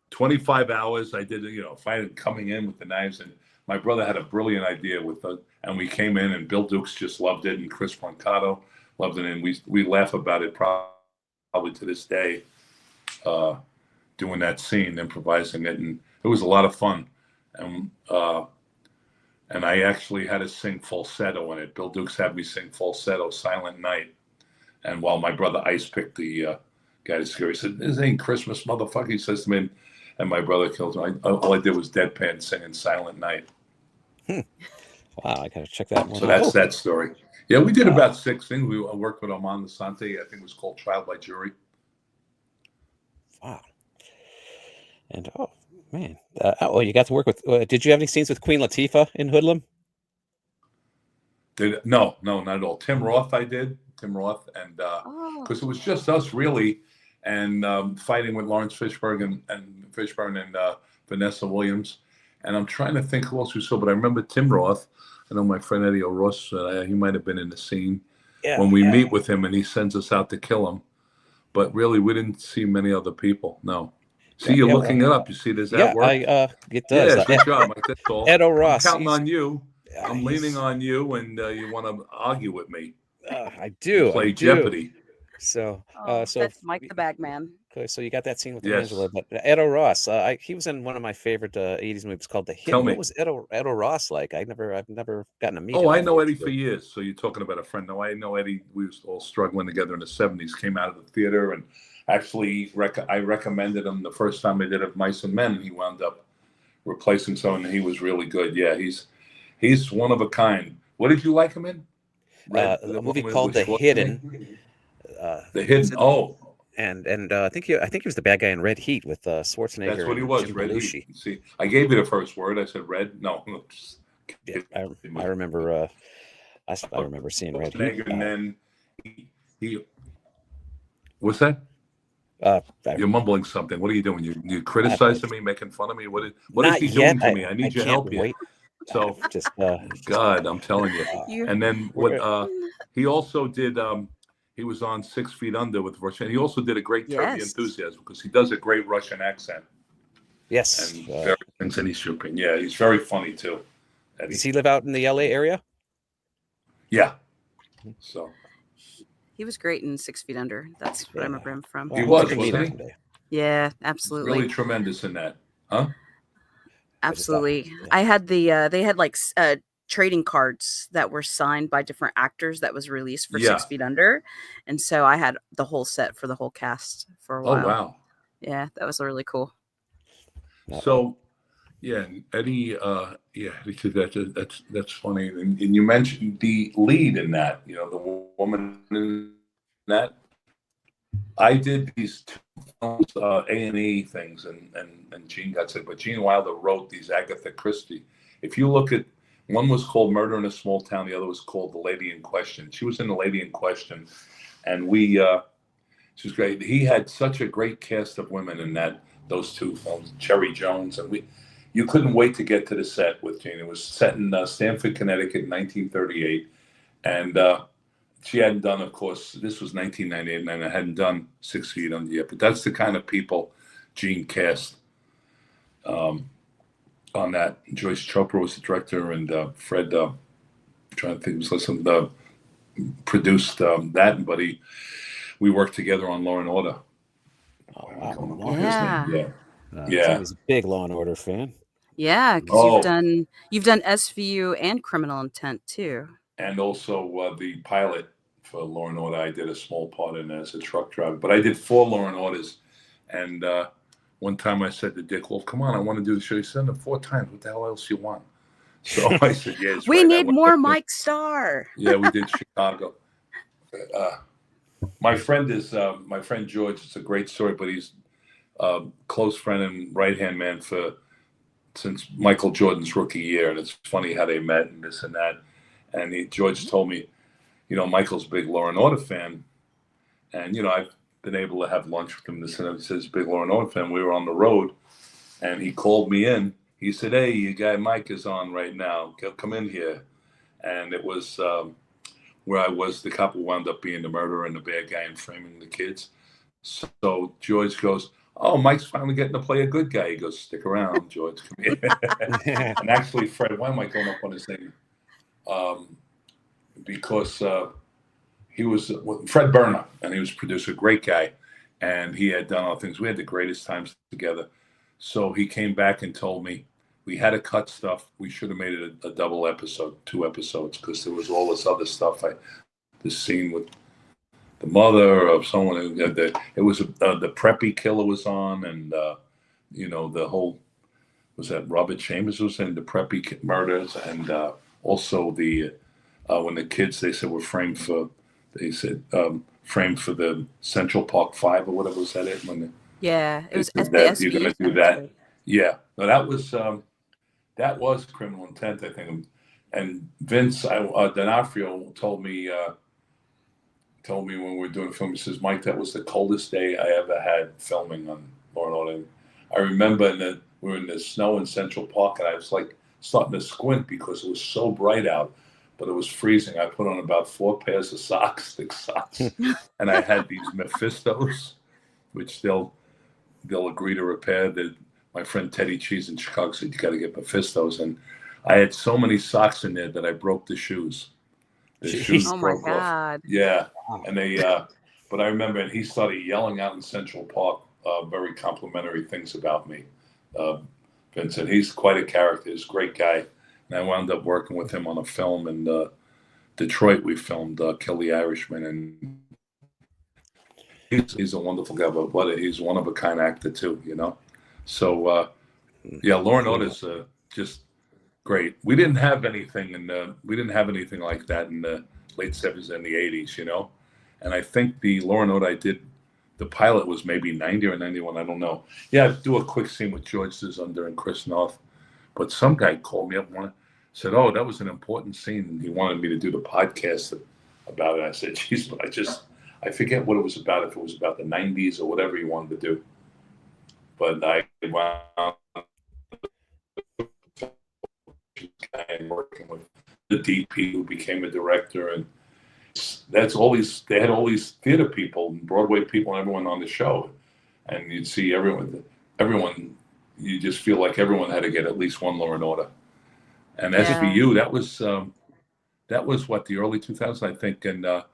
[SPEAKER 3] 25 hours. I did, fighting, coming in with the knives, and my brother had a brilliant idea with the. And we came in, and Bill Dukes just loved it, and Chris Brancato loved it, and we laugh about it probably to this day, doing that scene, improvising it, and it was a lot of fun, and I actually had to sing falsetto in it. Bill Dukes had me sing falsetto, Silent Night, and while my brother Ice picked the guy to scare, he said, "This ain't Christmas, motherfucker." He says to me, and my brother killed him. All I did was deadpan singing Silent Night.
[SPEAKER 2] Wow, I gotta check that one out.
[SPEAKER 3] So that's that story. Yeah, we did about 6 things. We worked with Armand Lasante. I think it was called Trial by Jury.
[SPEAKER 2] Wow. And oh man, you got to work with. Did you have any scenes with Queen Latifah in Hoodlum?
[SPEAKER 3] No, not at all. Tim Roth, I did. Tim Roth, and because it was just us really, and fighting with Lawrence Fishburne and Vanessa Williams. And I'm trying to think who else we saw, but I remember Tim Roth. I know my friend Eddie O'Ross, he might have been in the scene when we meet with him and he sends us out to kill him. But really, we didn't see many other people. No. See, you're looking it up. You see, does that work?
[SPEAKER 2] It does.
[SPEAKER 3] Yeah, good job, Mike. That's all.
[SPEAKER 2] Ed O'Ross.
[SPEAKER 3] I'm counting on you. I'm leaning on you, and you want to argue with me.
[SPEAKER 2] I do.
[SPEAKER 3] Play Jeopardy.
[SPEAKER 2] So,
[SPEAKER 1] that's Mike the Bagman.
[SPEAKER 2] Okay, so you got that scene with Angela, but Ed O'Ross, he was in one of my favorite '80s movies called The Hit. What was Ed O'Ross like? I've never gotten to meet him.
[SPEAKER 3] Oh, I know Eddie for years. So you're talking about a friend. No, I know Eddie. We was all struggling together in the '70s. Came out of the theater, and actually, I recommended him the first time I did of Mice and Men, and he wound up replacing someone. And he was really good. Yeah, he's one of a kind. What did you like him in?
[SPEAKER 2] A movie called The Hidden.
[SPEAKER 3] The Hidden. Oh.
[SPEAKER 2] And I think he was the bad guy in Red Heat with Schwarzenegger.
[SPEAKER 3] That's what he was, Red Heat. See, I gave you the first word. I said red. No.
[SPEAKER 2] Yeah, I remember. I remember seeing Red Heat.
[SPEAKER 3] And then he. What's that? You're mumbling something. What are you doing? You criticizing me, making fun of me? What is he doing to me? I need your help here. So, just God, I'm telling you. And then what? He also did. He was on 6 Feet Under with Russian. He also did a great Turn the Enthusiasm because he does a great Russian accent.
[SPEAKER 2] Yes.
[SPEAKER 3] And very things that he's shooting. Yeah, he's very funny too. Eddie.
[SPEAKER 2] Does he live out in the LA area?
[SPEAKER 3] Yeah. So.
[SPEAKER 1] He was great in 6 Feet Under. That's what I remember him from.
[SPEAKER 3] He wasn't he?
[SPEAKER 1] Yeah, absolutely.
[SPEAKER 3] Really tremendous in that. Huh?
[SPEAKER 1] Absolutely.
[SPEAKER 2] Yeah.
[SPEAKER 1] I had they had like trading cards that were signed by different actors that was released for
[SPEAKER 3] Yeah.
[SPEAKER 1] 6 Feet Under. And so I had the whole set for the whole cast for a
[SPEAKER 3] Oh,
[SPEAKER 1] while.
[SPEAKER 3] wow.
[SPEAKER 1] Yeah, that was really cool.
[SPEAKER 3] So, yeah, and Eddie, yeah, because that's funny. And you mentioned the lead in that, the woman in that. I did these two films, A&E things, and Gene got sick. But Gene Wilder wrote these Agatha Christie. If you look at, one was called Murder in a Small Town, the other was called The Lady in Question. She was in The Lady in Question, and she was great. He had such a great cast of women in those two films, Cherry Jones, and you couldn't wait to get to the set with Gene. It was set in Stamford, Connecticut, in 1938, and she hadn't done, of course, this was 1998, and I hadn't done 6 Feet Under yet. But that's the kind of people Gene cast on that. Joyce Chopra was the director, and Fred, trying to think, was produced that, but we worked together on Law and Order.
[SPEAKER 2] Oh, wow.
[SPEAKER 1] Yeah.
[SPEAKER 3] Yeah.
[SPEAKER 2] He's a big Law and Order fan.
[SPEAKER 1] Yeah, because you've done SVU and Criminal Intent too.
[SPEAKER 3] And also the pilot for Law and Order, I did a small part in as a truck driver. But I did 4 Law and Orders. And one time I said to Dick Wolf, "Come on, I want to do the show." He said, "No, 4 times. What the hell else you want?" So I said, "Yeah, it's
[SPEAKER 1] We
[SPEAKER 3] right.
[SPEAKER 1] need more Mike Starr.
[SPEAKER 3] Yeah, we did Chicago. My friend George. It's a great story, but he's a close friend and right-hand man since Michael Jordan's rookie year. And it's funny how they met and this and that. And George told me, Michael's a big Law and Order fan. And, I've been able to have lunch with him. This and that. He says, big Law and Order fan. We were on the road and he called me in. He said, "Hey, your guy Mike is on right now. Come in here." And it was where I was the cop who wound up being the murderer and the bad guy and framing the kids. So George goes, "Oh, Mike's finally getting to play a good guy." He goes, "Stick around, George. Come here." And actually, Fred, why am I going up on his name? Because he was Fred Berner, and he was a producer, great guy, and he had done all things. We had the greatest times together. So he came back and told me we had to cut stuff. We should have made it a double episode, 2 episodes, because there was all this other stuff. The scene with the mother of someone who had it was the preppy killer was on, and the whole, was that Robert Chambers was in the preppy murders, and also the when the kids, they said, were framed for the Central Park 5 or whatever, was that it?
[SPEAKER 1] Yeah, it was
[SPEAKER 3] that you're going to do that.
[SPEAKER 1] Right?
[SPEAKER 3] Yeah, no, that was Criminal Intent, I think. And Vince D'Onofrio told me when we were doing film, he says, "Mike, that was the coldest day I ever had filming on Law and Order." I remember we were in the snow in Central Park, and I was like starting to squint because it was so bright out, but it was freezing. I put on about 4 pairs of socks, thick socks, and I had these Mephistos, which they'll agree to repair. My friend Teddy Cheese in Chicago said, "You got to get Mephistos," and I had so many socks in there that I broke the shoes. The shoes broke off. Yeah, and they. But I remember, and he started yelling out in Central Park very complimentary things about me. Vincent, he's quite a character. He's a great guy, and I wound up working with him on a film in Detroit. We filmed Kill the Irishman, and he's a wonderful guy, but he's one of a kind actor too, So yeah, Law and Order is just great. We didn't have anything like that in the late 70s and the 80s, And I think the Law and Order I did, the pilot was maybe 90 or 91, I don't know. Yeah, I'd do a quick scene with George Cizunder and Chris North, but some guy called me up and said, "Oh, that was an important scene," and he wanted me to do the podcast about it. I said, "Geez, but I forget what it was about, if it was about the 90s or whatever he wanted to do." But I wound working with the DP who became a director, and they had all these theater people and Broadway people and everyone on the show, and you'd see everyone, you just feel like everyone had to get at least one Law and Order. And SVU, that was what, the early 2000s, I think, and I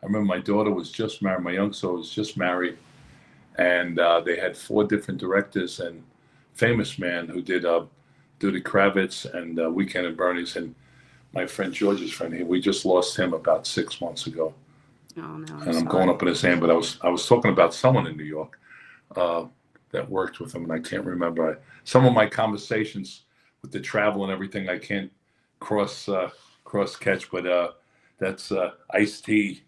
[SPEAKER 3] remember my daughter was just married, my youngest was just married, and they had 4 different directors, and famous man who did Duty Kravitz and Weekend at Bernie's, and my friend George's friend here. We just lost him about 6 months ago.
[SPEAKER 1] Oh no,
[SPEAKER 3] and I'm going up in his hand. But I was talking about someone in New York that worked with him, and I can't remember. Some of my conversations with the travel and everything, I can't cross catch. But that's Ice-T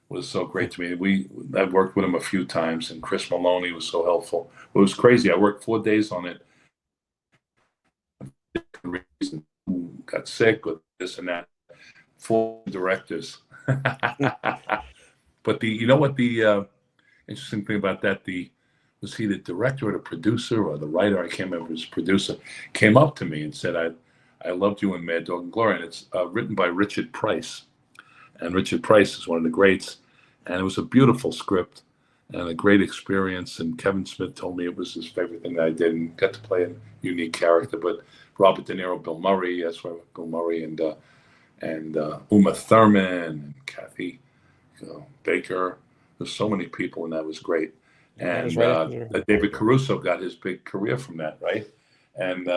[SPEAKER 3] was so great to me. I've worked with him a few times, and Chris Maloney was so helpful. It was crazy. I worked 4 days on it. Reason got sick with this and that. 4 directors. But you know what the interesting thing about that, was he the director or the producer or the writer? I can't remember. His producer came up to me and said, I loved you in Mad Dog and Glory. And it's written by Richard Price. And Richard Price is one of the greats. And it was a beautiful script and a great experience. And Kevin Smith told me it was his favorite thing that I did, and got to play a unique character. But Robert De Niro, Bill Murray, that's why Bill Murray, and Uma Thurman, and Kathy Baker. There's so many people, and that was great. And David Caruso got his big career from that, right? And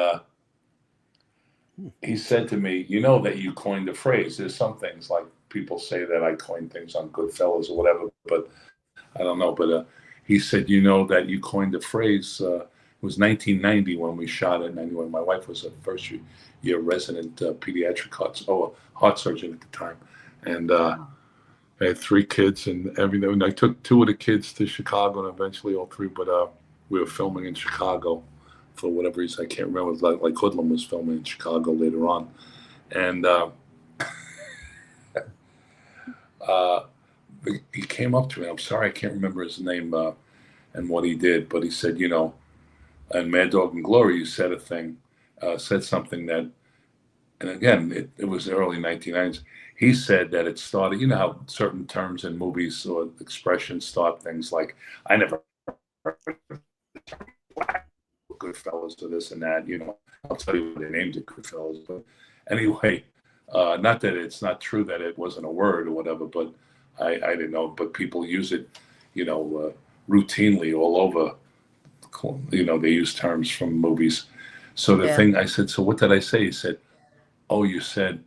[SPEAKER 3] he said to me, you know that you coined the phrase. There's some things like people say that I coined things on Goodfellas or whatever, but I don't know. But he said, you know that you coined the phrase. It was 1990 when we shot it. 91. My wife was a first-year resident pediatric heart surgeon at the time, and I had 3 kids and everything. And I took 2 of the kids to Chicago, and eventually all 3. But we were filming in Chicago for whatever reason. I can't remember. Like Hoodlum was filming in Chicago later on, and he came up to me. I'm sorry, I can't remember his name and what he did, but he said, you know, in Mad Dog and Glory, you said said something that, and again, it was the early 1990s. He said that it started, you know how certain terms in movies or expressions start things like, I never heard of Goodfellas or this and that, you know. I'll tell you what they named it, Goodfellas. But anyway, not that it's not true that it wasn't a word or whatever, but I didn't know. But people use it, you know, routinely all over. You know, they use terms from movies. So the thing I said, so what did I say? He said, oh, you said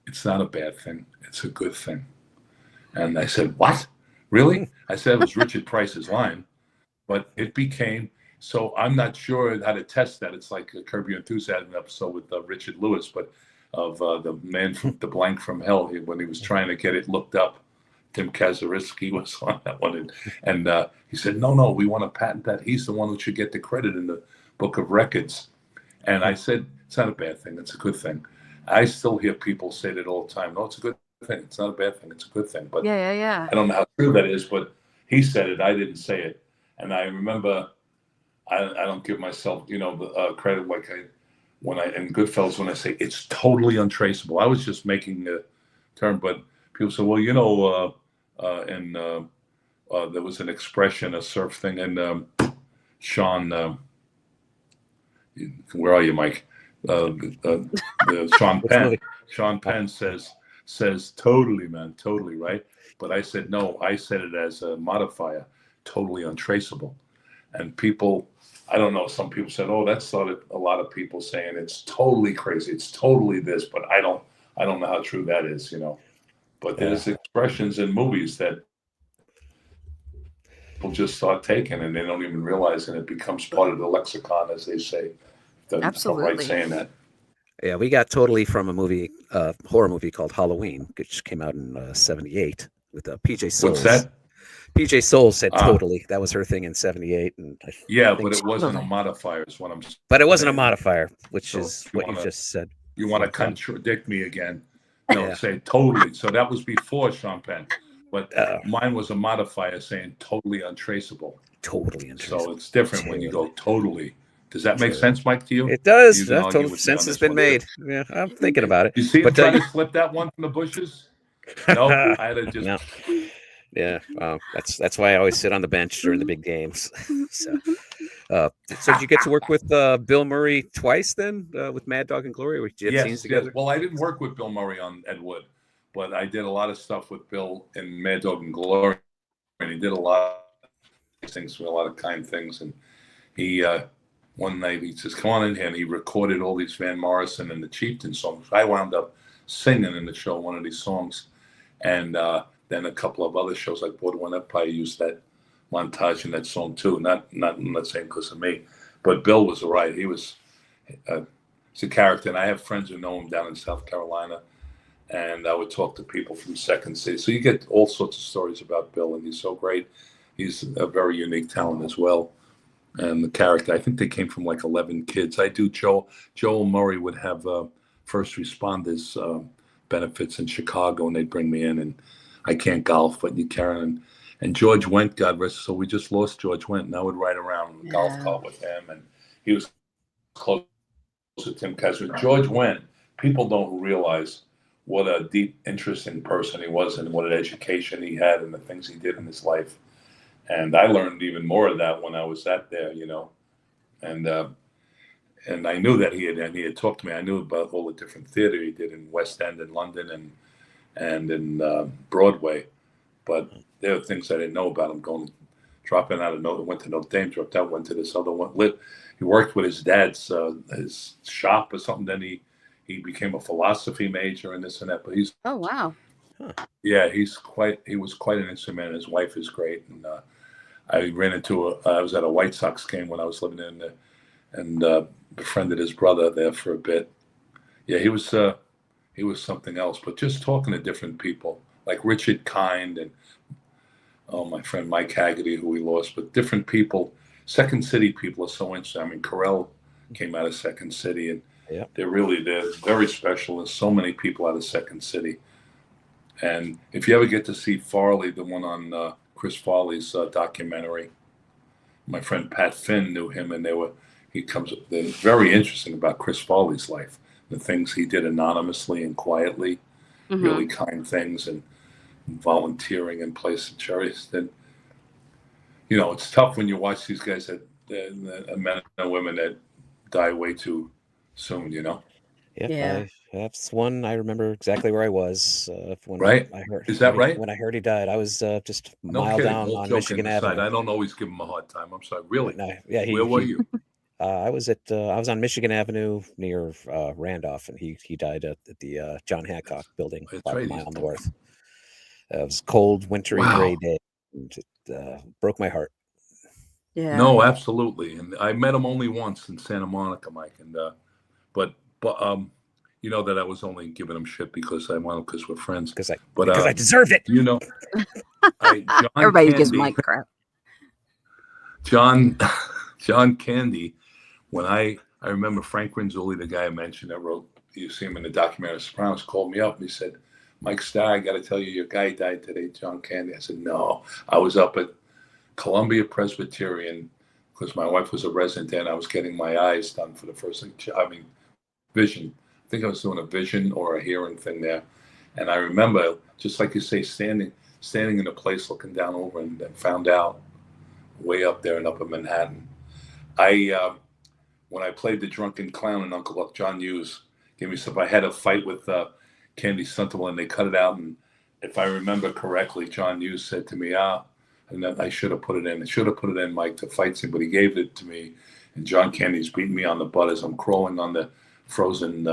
[SPEAKER 3] it's not a bad thing. It's a good thing. And I said, what? Really? I said it was Richard Price's line, but it became, so I'm not sure how to test that. It's like a Curb Your Enthusiasm episode with Richard Lewis, but of the man from The Blank from Hell, when he was trying to get it looked up. Tim Kazuriski was on that one. And he said, no, we want to patent that. He's the one who should get the credit in the book of records. And I said, it's not a bad thing. It's a good thing. I still hear people say that all the time. No, it's a good thing. It's not a bad thing. It's a good thing. But
[SPEAKER 1] yeah.
[SPEAKER 3] I don't know how true that is, but he said it. I didn't say it. And I remember, I don't give myself, you know, credit like in Goodfellas, when I say it's totally untraceable. I was just making a term, but people say, well, you know, there was an expression, a surf thing, and Sean, where are you, Mike? Sean Penn. Sean Penn says totally, man, totally, right? But I said no. I said it as a modifier, totally untraceable. And people, I don't know. Some people said, "Oh, that started a lot of people saying it's totally crazy. It's totally this." But I don't know how true that is, you know. But there's expressions in movies that people just start taking, and they don't even realize, and it becomes part of the lexicon, as they say.
[SPEAKER 1] Absolutely.
[SPEAKER 3] Right saying that.
[SPEAKER 2] Yeah, we got totally from a movie, horror movie called Halloween, which came out in '78 with PJ Souls.
[SPEAKER 3] What's that?
[SPEAKER 2] PJ Souls said totally. That was her thing in '78, and
[SPEAKER 3] but it wasn't a modifier. Is what I'm saying.
[SPEAKER 2] But it wasn't a modifier, which is what you just said.
[SPEAKER 3] You want to contradict me again? No, say totally. So that was before Sean Penn, but mine was a modifier saying totally untraceable.
[SPEAKER 2] Totally untraceable.
[SPEAKER 3] So it's different when you go totally. Does that make sense, Mike, to you?
[SPEAKER 2] It does. Total sense has been made. Yeah, I'm thinking about it.
[SPEAKER 3] You see him trying to slip that one from the bushes? No, I had to just.
[SPEAKER 2] No. Yeah, that's why I always sit on the bench during the big games. So did you get to work with Bill Murray twice then with Mad Dog and Glory? Did you have scenes together?
[SPEAKER 3] Yes. Well, I didn't work with Bill Murray on Ed Wood, but I did a lot of stuff with Bill in Mad Dog and Glory, and he did a lot of things, a lot of kind things, and he one night he says, "Come on in here," and he recorded all these Van Morrison and the Chieftain songs. I wound up singing in the show one of these songs, and then a couple of other shows like Borderline Empire used that montage in that song too. I'm not saying because of me, but Bill was all right. He's a character, and I have friends who know him down in South Carolina, and I would talk to people from Second City. So you get all sorts of stories about Bill, and he's so great. He's a very unique talent as well. And the character, I think they came from like 11 kids. I do. Joel Murray would have first responders benefits in Chicago, and they'd bring me in, and I can't golf, but you can. And George Wendt, God rest. So we just lost George Wendt, and I would ride around in the golf cart with him, and he was close to Tim Kessler. George Wendt, people don't realize what a deep, interesting person he was, and what an education he had, and the things he did in his life. And I learned even more of that when I was at there, and I knew that he had talked to me. I knew about all the different theater he did in West End in London and in Broadway, but there are things I didn't know about him. Dropping out of went to Notre Dame, dropped out, went to this other one. He worked with his dad's his shop or something. Then he became a philosophy major and this and that. But he's
[SPEAKER 1] wow.
[SPEAKER 3] Yeah, he was quite an instrument. His wife is great, and I ran into I was at a White Sox game when I was living in there, and befriended his brother there for a bit. Yeah, he was something else. But just talking to different people like Richard Kind and my friend Mike Haggerty, who we lost, but different people. Second City people are so interesting. I mean, Carell came out of Second City, and they're very special. There's so many people out of Second City. And if you ever get to see Farley, the one on Chris Farley's documentary, my friend Pat Finn knew him, and they're very interesting about Chris Farley's life, the things he did anonymously and quietly, really kind things, and volunteering in place of charities. Then, it's tough when you watch these guys men and women that die way too soon,
[SPEAKER 1] Yeah.
[SPEAKER 2] That's one I remember exactly where I was when
[SPEAKER 3] right?
[SPEAKER 2] I heard.
[SPEAKER 3] Is that right?
[SPEAKER 2] When I heard he died, I was just a
[SPEAKER 3] No
[SPEAKER 2] mile
[SPEAKER 3] kidding.
[SPEAKER 2] down
[SPEAKER 3] All
[SPEAKER 2] on
[SPEAKER 3] joking
[SPEAKER 2] Michigan
[SPEAKER 3] aside,
[SPEAKER 2] Avenue.
[SPEAKER 3] I don't always give him a hard time. I'm sorry. Really?
[SPEAKER 2] No, yeah.
[SPEAKER 3] Where were you?
[SPEAKER 2] I was on Michigan Avenue near Randolph, and he died at the John Hancock building,
[SPEAKER 3] That's
[SPEAKER 2] about
[SPEAKER 3] right.
[SPEAKER 2] a mile north. It was a cold, wintry, gray day. And it broke my heart.
[SPEAKER 1] Yeah.
[SPEAKER 3] No, absolutely. And I met him only once in Santa Monica, Mike. And but you know that I was only giving him shit because we're friends.
[SPEAKER 2] Because I deserved it.
[SPEAKER 3] John
[SPEAKER 1] Everybody
[SPEAKER 3] Candy,
[SPEAKER 1] gives Mike crap.
[SPEAKER 3] John Candy. When I remember Frank Rinzulli, the guy I mentioned that wrote, you see him in the documentary Sopranos, called me up and he said, "Mike Starr, I got to tell you, your guy died today, John Candy." I said, "No." I was up at Columbia Presbyterian because my wife was a resident there, and I was getting my eyes done for the first thing. Vision. I think I was doing a vision or a hearing thing there. And I remember, just like you say, standing in a place looking down over, and found out way up there in Upper Manhattan. When I played the drunken clown in Uncle Buck, John Hughes gave me some. I had a fight with Candy Sunderland, and they cut it out. And if I remember correctly, John Hughes said to me, and I should have put it in. I should have put it in, Mike, to fight him, but he gave it to me. And John Candy's beating me on the butt as I'm crawling on the frozen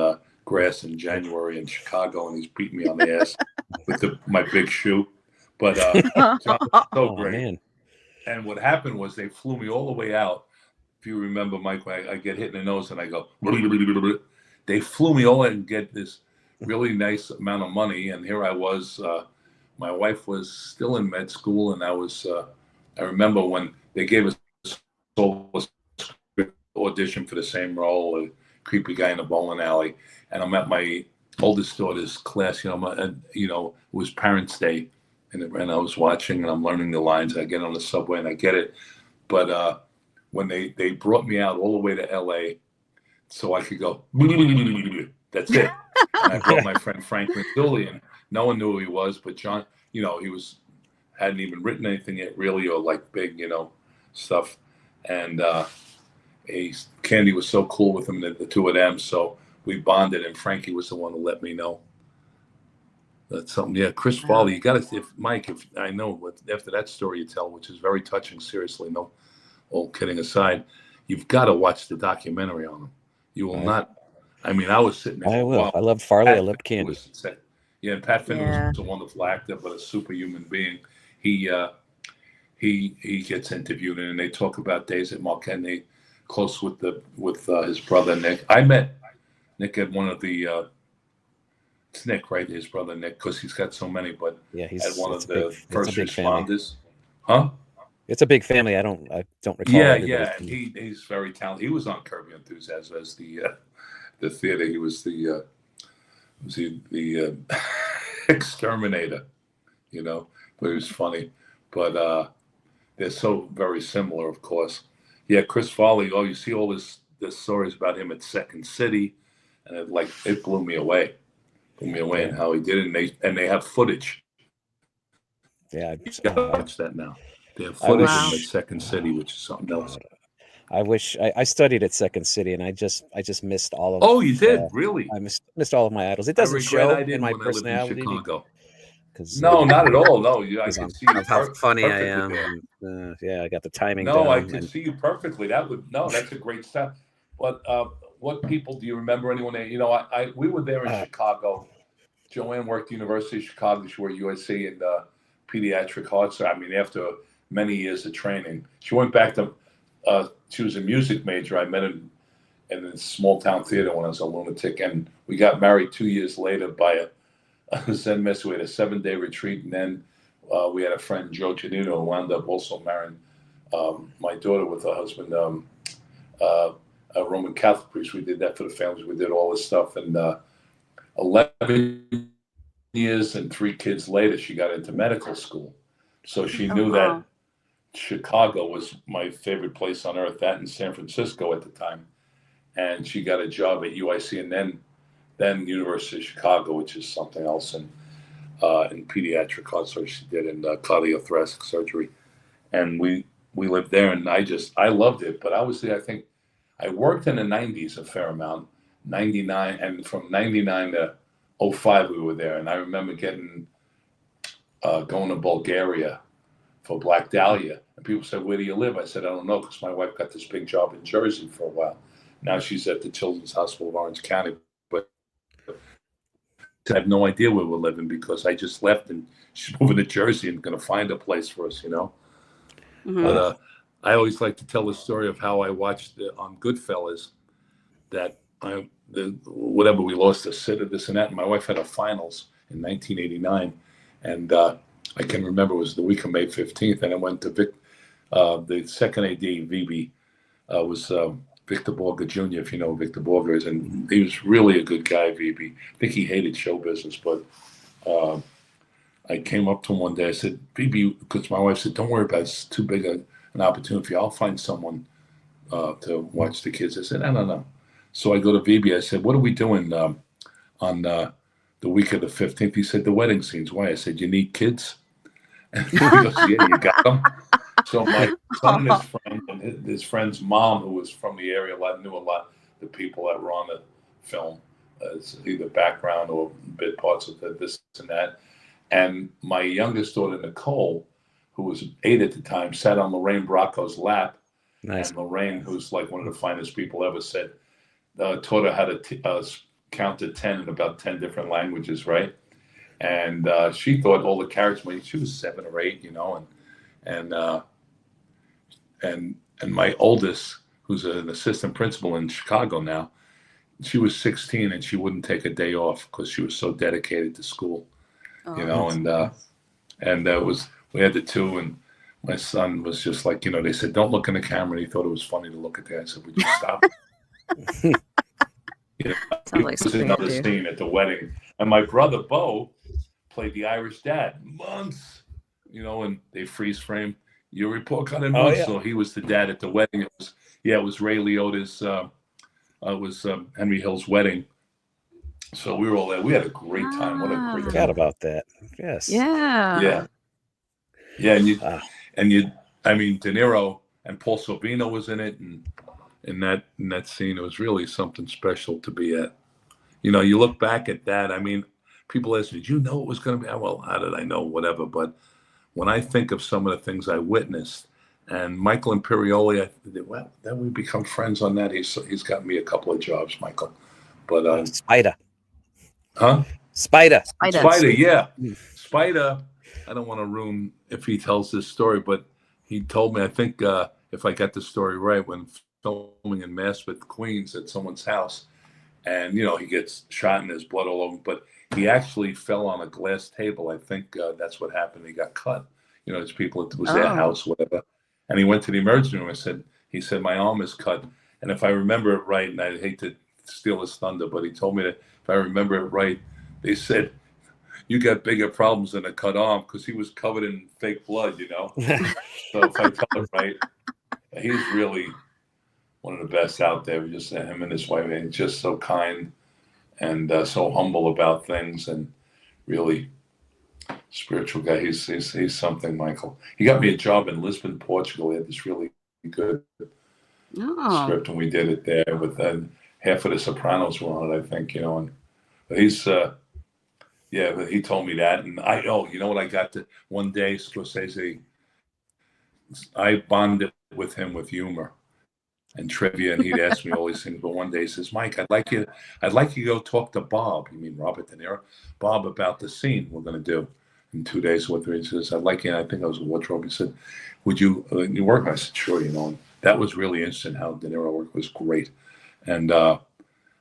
[SPEAKER 3] grass in January in Chicago, and he's beating me on the ass with my big shoe. But John's so great. Man. And what happened was they flew me all the way out. If you remember, Mike, when I get hit in the nose and I go, they flew me all in and get this really nice amount of money. And here I was, my wife was still in med school, and I remember when they gave us audition for the same role, a creepy guy in a bowling alley, and I'm at my oldest daughter's class, it was Parents' Day, and I was watching, and I'm learning the lines. I get on the subway and I get it. But when they brought me out all the way to LA so I could go, that's it. And I brought my friend Frank Rinzulli, and no one knew who he was, but John, he hadn't even written anything yet really, or like big, stuff. And Candy was so cool with him, the two of them. So we bonded, and Frankie was the one who let me know. That's something. Yeah, Chris Farley, you got to, Mike, if I know after that story you tell, which is very touching, seriously, no, all kidding aside, you've got to watch the documentary on him. You will not. I mean, I was sitting there.
[SPEAKER 2] I will.
[SPEAKER 3] Well,
[SPEAKER 2] I loved Farley. I
[SPEAKER 3] Pat
[SPEAKER 2] loved Candy.
[SPEAKER 3] Yeah, and Pat Finn
[SPEAKER 1] Yeah.
[SPEAKER 3] was a wonderful actor, but a superhuman being. He gets interviewed, and they talk about days at Marquette, close with his brother Nick. I met Nick at one of the. It's Nick, right? His brother Nick, because he's got so many. But
[SPEAKER 2] Yeah,
[SPEAKER 3] at one of the first responders,
[SPEAKER 2] family. It's a big family. I don't recall.
[SPEAKER 3] Yeah, and he's very talented. He was on Curb Your Enthusiasm as the theater. He was the exterminator, you know. But he was funny. But they're so very similar, of course. Yeah, Chris Farley. Oh, you see all this stories about him at Second City, and it blew me away. And how he did it, and they have footage.
[SPEAKER 2] Yeah,
[SPEAKER 3] you gotta watch that now. They have footage at Second City, which is something else.
[SPEAKER 2] I wish I studied at Second City, and I just missed all of.
[SPEAKER 3] Oh, you did really?
[SPEAKER 2] I missed all of my idols. It doesn't show in my personality.
[SPEAKER 3] No, not at all. No, I can see
[SPEAKER 2] how funny I am. Yeah, I got the timing.
[SPEAKER 3] No, I can see you perfectly. That's a great step. But what people do you remember? Anyone? You know, we were there in Chicago. Joanne worked at the University of Chicago. She worked at USC in pediatric heart. So I mean, after many years of training, she went back to. She was a music major. I met her in a small town theater when I was a lunatic, and we got married 2 years later by a Zen master. We had a 7-day retreat, and then we had a friend, Joe Janino, who wound up also marrying my daughter with her husband, a Roman Catholic priest. We did that for the families. We did all this stuff, and 11 years and 3 kids later, she got into medical school. So she knew that Chicago was my favorite place on earth, that in San Francisco at the time. And she got a job at UIC and then University of Chicago, which is something else, in pediatric heart surgery. She did in cardiothoracic surgery. And we lived there, and I loved it. But I was there, I think, I worked in the 90s a fair amount, 99, and from 99 to 05 we were there. And I remember going to Bulgaria for Black Dahlia. And people said, "Where do you live?" I said, "I don't know, because my wife got this big job in Jersey for a while. Now she's at the Children's Hospital of Orange County." But I have no idea where we're living, because I just left, and she's moving to Jersey and going to find a place for us, you know. Mm-hmm. But I always like to tell the story of how I watched on Goodfellas that whatever, we lost a sitter, this and that. And my wife had a finals in 1989. And I can remember it was the week of May 15th. And I went to the second AD, VB, was Victor Borger Jr., if you know who Victor Borger is. And he was really a good guy, VB. I think he hated show business, but I came up to him one day. I said, "VB," because my wife said, "Don't worry about it. It's too big an opportunity for you. I'll find someone to watch the kids." I said, "No." So I go to VB. I said, "What are we doing on the week of the 15th? He said, "The wedding scenes." "Why?" I said, "You need kids?" And he goes, "Yeah, you got them." So my son and his friend and his friend's mom, who was from the area, knew a lot of the people that were on the film, as either background or bit parts of this and that. And my youngest daughter, Nicole, who was 8 at the time, sat on Lorraine Bracco's lap. Nice. And Lorraine, who's like one of the finest people ever, taught her how to count to 10 in about 10 different languages, right? And she thought all the characters, she was 7 or 8, you know, and my oldest, who's an assistant principal in Chicago now, she was 16 and she wouldn't take a day off because she was so dedicated to school, you know, and we had the 2, and my son was just like, you know, they said, "Don't look in the camera." And he thought it was funny to look at that. I said, "Would you stop?" You know, it was another scene at the wedding. And my brother, Bo, played the Irish dad months, you know, and they freeze frame your report card in months. So he was the dad at the wedding. It was Ray Liotta's, it was Henry Hill's wedding. So we were all there. We had a great time. What a great time.
[SPEAKER 2] Forgot about that. Yes.
[SPEAKER 1] Yeah.
[SPEAKER 3] Yeah. And I mean, De Niro and Paul Sorvino was in it. And in that scene, it was really something special to be at. You know, you look back at that. I mean, people ask me, "Did you know it was going to be?" Well, how did I know? Whatever. But when I think of some of the things I witnessed, And Michael Imperioli, well, then we become friends on that. He's got me a couple of jobs, Michael. But
[SPEAKER 2] Spider.
[SPEAKER 3] Huh?
[SPEAKER 2] Spider.
[SPEAKER 3] Spider, yeah. Spider, I don't want to ruin if he tells this story, but he told me, I think if I got the story right, when filming in Maspeth, Queens at someone's house, and, he gets shot and there's blood all over him, but he actually fell on a glass table. I think that's what happened. He got cut. There's people, it was their house, whatever. And he went to the emergency room. He said, my arm is cut. And if I remember it right, and I hate to steal his thunder, but he told me that if I remember it right, they said, you got bigger problems than a cut arm, because he was covered in fake blood, So if I tell it right, he's really one of the best out there. Just him and his wife, and just so kind and so humble about things, and really spiritual guy. He's something, Michael. He got me a job in Lisbon, Portugal. He had this really good script, and we did it there with half of the Sopranos were on it, I think, and but he's but he told me that, and you know what, I got to one day, Scorsese, I bonded with him with humor and trivia, and he'd ask me all these things, but one day he says, Mike, I'd like you to go talk to Bob, you mean Robert De Niro, Bob, about the scene we're going to do in 2 days with her. He says, I'd like you, and I think I was a wardrobe. He said, would you work? I said, sure, and that was really interesting. How De Niro worked was great. And I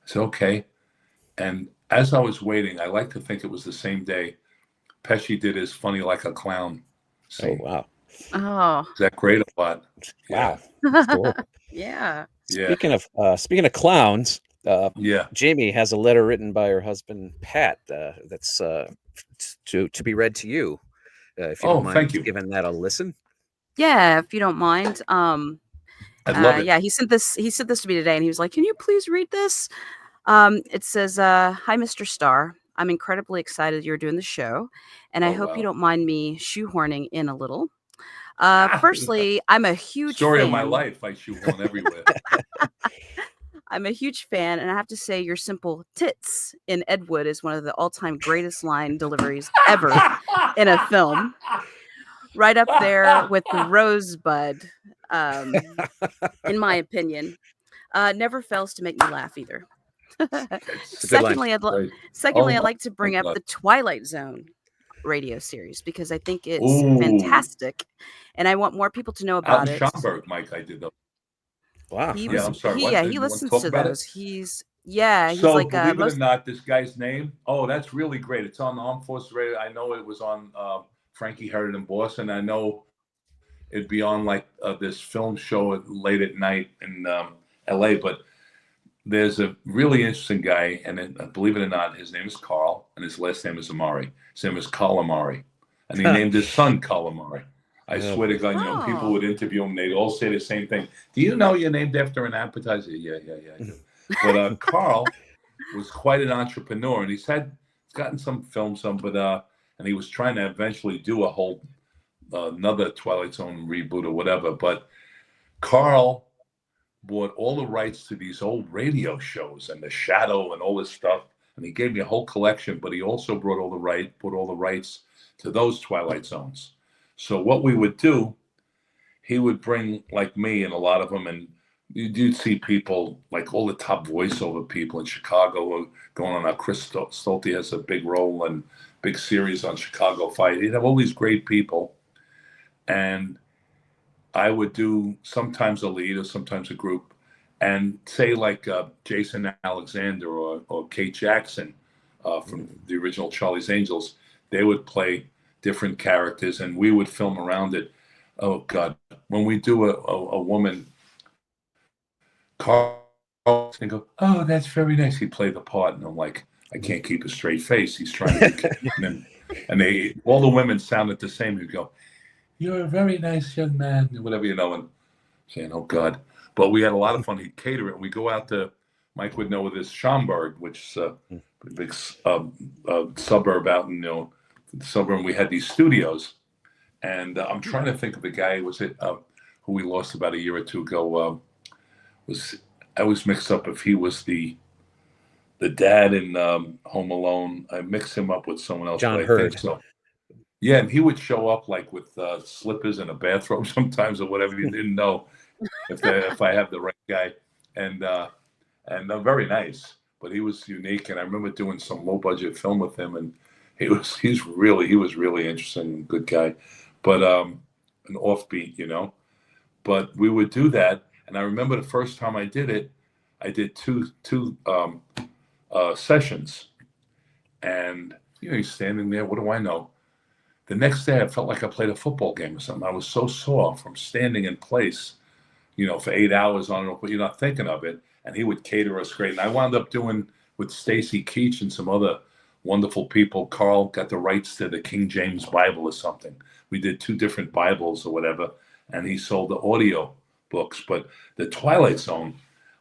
[SPEAKER 3] said, okay. And as I was waiting, I like to think it was the same day Pesci did his Funny Like a Clown scene.
[SPEAKER 2] Oh, wow.
[SPEAKER 1] Oh.
[SPEAKER 3] Is that great or what?
[SPEAKER 2] Wow.
[SPEAKER 1] Cool. Yeah.
[SPEAKER 2] Speaking of clowns, Jamie has a letter written by her husband Pat that's to be read to you. If you don't mind,
[SPEAKER 3] thank you.
[SPEAKER 2] Giving that a listen.
[SPEAKER 1] Yeah, if you don't mind.
[SPEAKER 3] I'd love it.
[SPEAKER 1] Yeah, he sent this to me today, and he was like, "Can you please read this?" It says, "Hi, Mr. Starr. I'm incredibly excited you're doing the show, and I hope you don't mind me shoehorning in a little. Firstly, I'm a huge
[SPEAKER 3] story
[SPEAKER 1] fan.
[SPEAKER 3] of my life. I shoehorn everywhere.
[SPEAKER 1] I'm a huge fan, and I have to say your simple tits in Ed Wood is one of the all-time greatest line deliveries ever in a film. Right up there with the Rosebud, in my opinion. Never fails to make me laugh either. Secondly, I'd like to bring up the Twilight Zone radio series, because I think it's fantastic, and I want more people to know about it.
[SPEAKER 3] Out in Schaumburg, Mike, I did those.
[SPEAKER 1] Wow.
[SPEAKER 3] I'm sorry.
[SPEAKER 1] He listens to those. He's like,
[SPEAKER 3] believe it or not, this guy's name. Oh, that's really great. It's on the Armed Forces Radio. I know it was on Frankie Heard in Boston. I know it'd be on like this film show late at night in LA. But there's a really interesting guy, and believe it or not, his name is Carl, and his last name is Amari. His name is Carl Amari, and he named his son Carl Amari. I swear to God, people would interview him, they'd all say the same thing. Do you know you're named after an appetizer? Yeah, I do. But Carl was quite an entrepreneur, and he's gotten some films, and he was trying to eventually do a whole another Twilight Zone reboot or whatever. But Carl bought all the rights to these old radio shows and The Shadow and all this stuff, and he gave me a whole collection. But he also bought all the rights to those Twilight Zones. So what we would do, he would bring like me and a lot of them, and you'd see people like all the top voiceover people in Chicago going on. Chris Stolte has a big role and big series on Chicago Fire. He'd have all these great people, and I would do sometimes a lead or sometimes a group, and say like Jason Alexander or Kate Jackson from the original Charlie's Angels, they would play different characters, and we would film around it. Oh God, when we do a woman, Carl and go, oh, that's very nice. He played the part, and I'm like, I can't keep a straight face. He's trying to, and all the women sounded the same. He'd go, you're a very nice young man, whatever, and saying, oh God. But we had a lot of fun. He'd cater it. We go out to, Mike would know this, Schaumburg, which is a big suburb out in, the suburb. And we had these studios. And I'm trying to think of the guy, who we lost about a year or two ago, I was mixed up if he was the dad in Home Alone. I mixed him up with someone else.
[SPEAKER 2] John Hurd.
[SPEAKER 3] So. Yeah, and he would show up like with slippers and a bathrobe sometimes or whatever. You didn't know if I have the right guy, and very nice. But he was unique, and I remember doing some low budget film with him, and he was really interesting, good guy, but an offbeat, you know. But we would do that, and I remember the first time I did it, I did two sessions, and you know, he's standing there. What do I know? The next day, I felt like I played a football game or something. I was so sore from standing in place, you know, for 8 hours on and off, but you're not thinking of it. And he would cater us great. And I wound up doing with Stacy Keach and some other wonderful people. Carl got the rights to the King James Bible or something. We did 2 different Bibles or whatever, and he sold the audio books. But the Twilight Zone,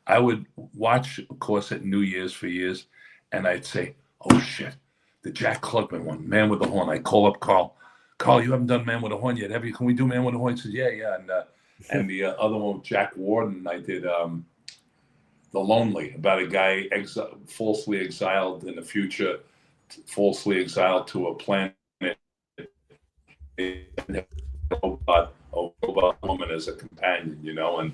[SPEAKER 3] I would watch, of course, at New Year's for years, and I'd say, "Oh shit, the Jack Klugman one, Man with the Horn." I call up Carl. Carl, you haven't done Man with a Horn yet, have you? Can we do Man with a Horn? He said, "Yeah, yeah." And the other one, Jack Warden, I did The Lonely, about a guy falsely exiled in the future, falsely exiled to a planet, a robot woman as a companion, you know. And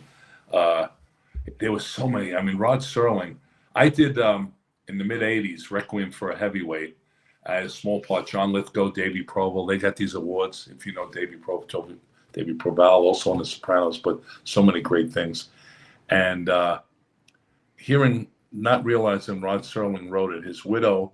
[SPEAKER 3] there was so many. I mean, Rod Serling. I did in the mid '80s Requiem for a Heavyweight. I had a small part. John Lithgow, Davy Proval. They got these awards. If you know Davy Proval, Davy Proval, also on The Sopranos, but so many great things. And not realizing Rod Serling wrote it. His widow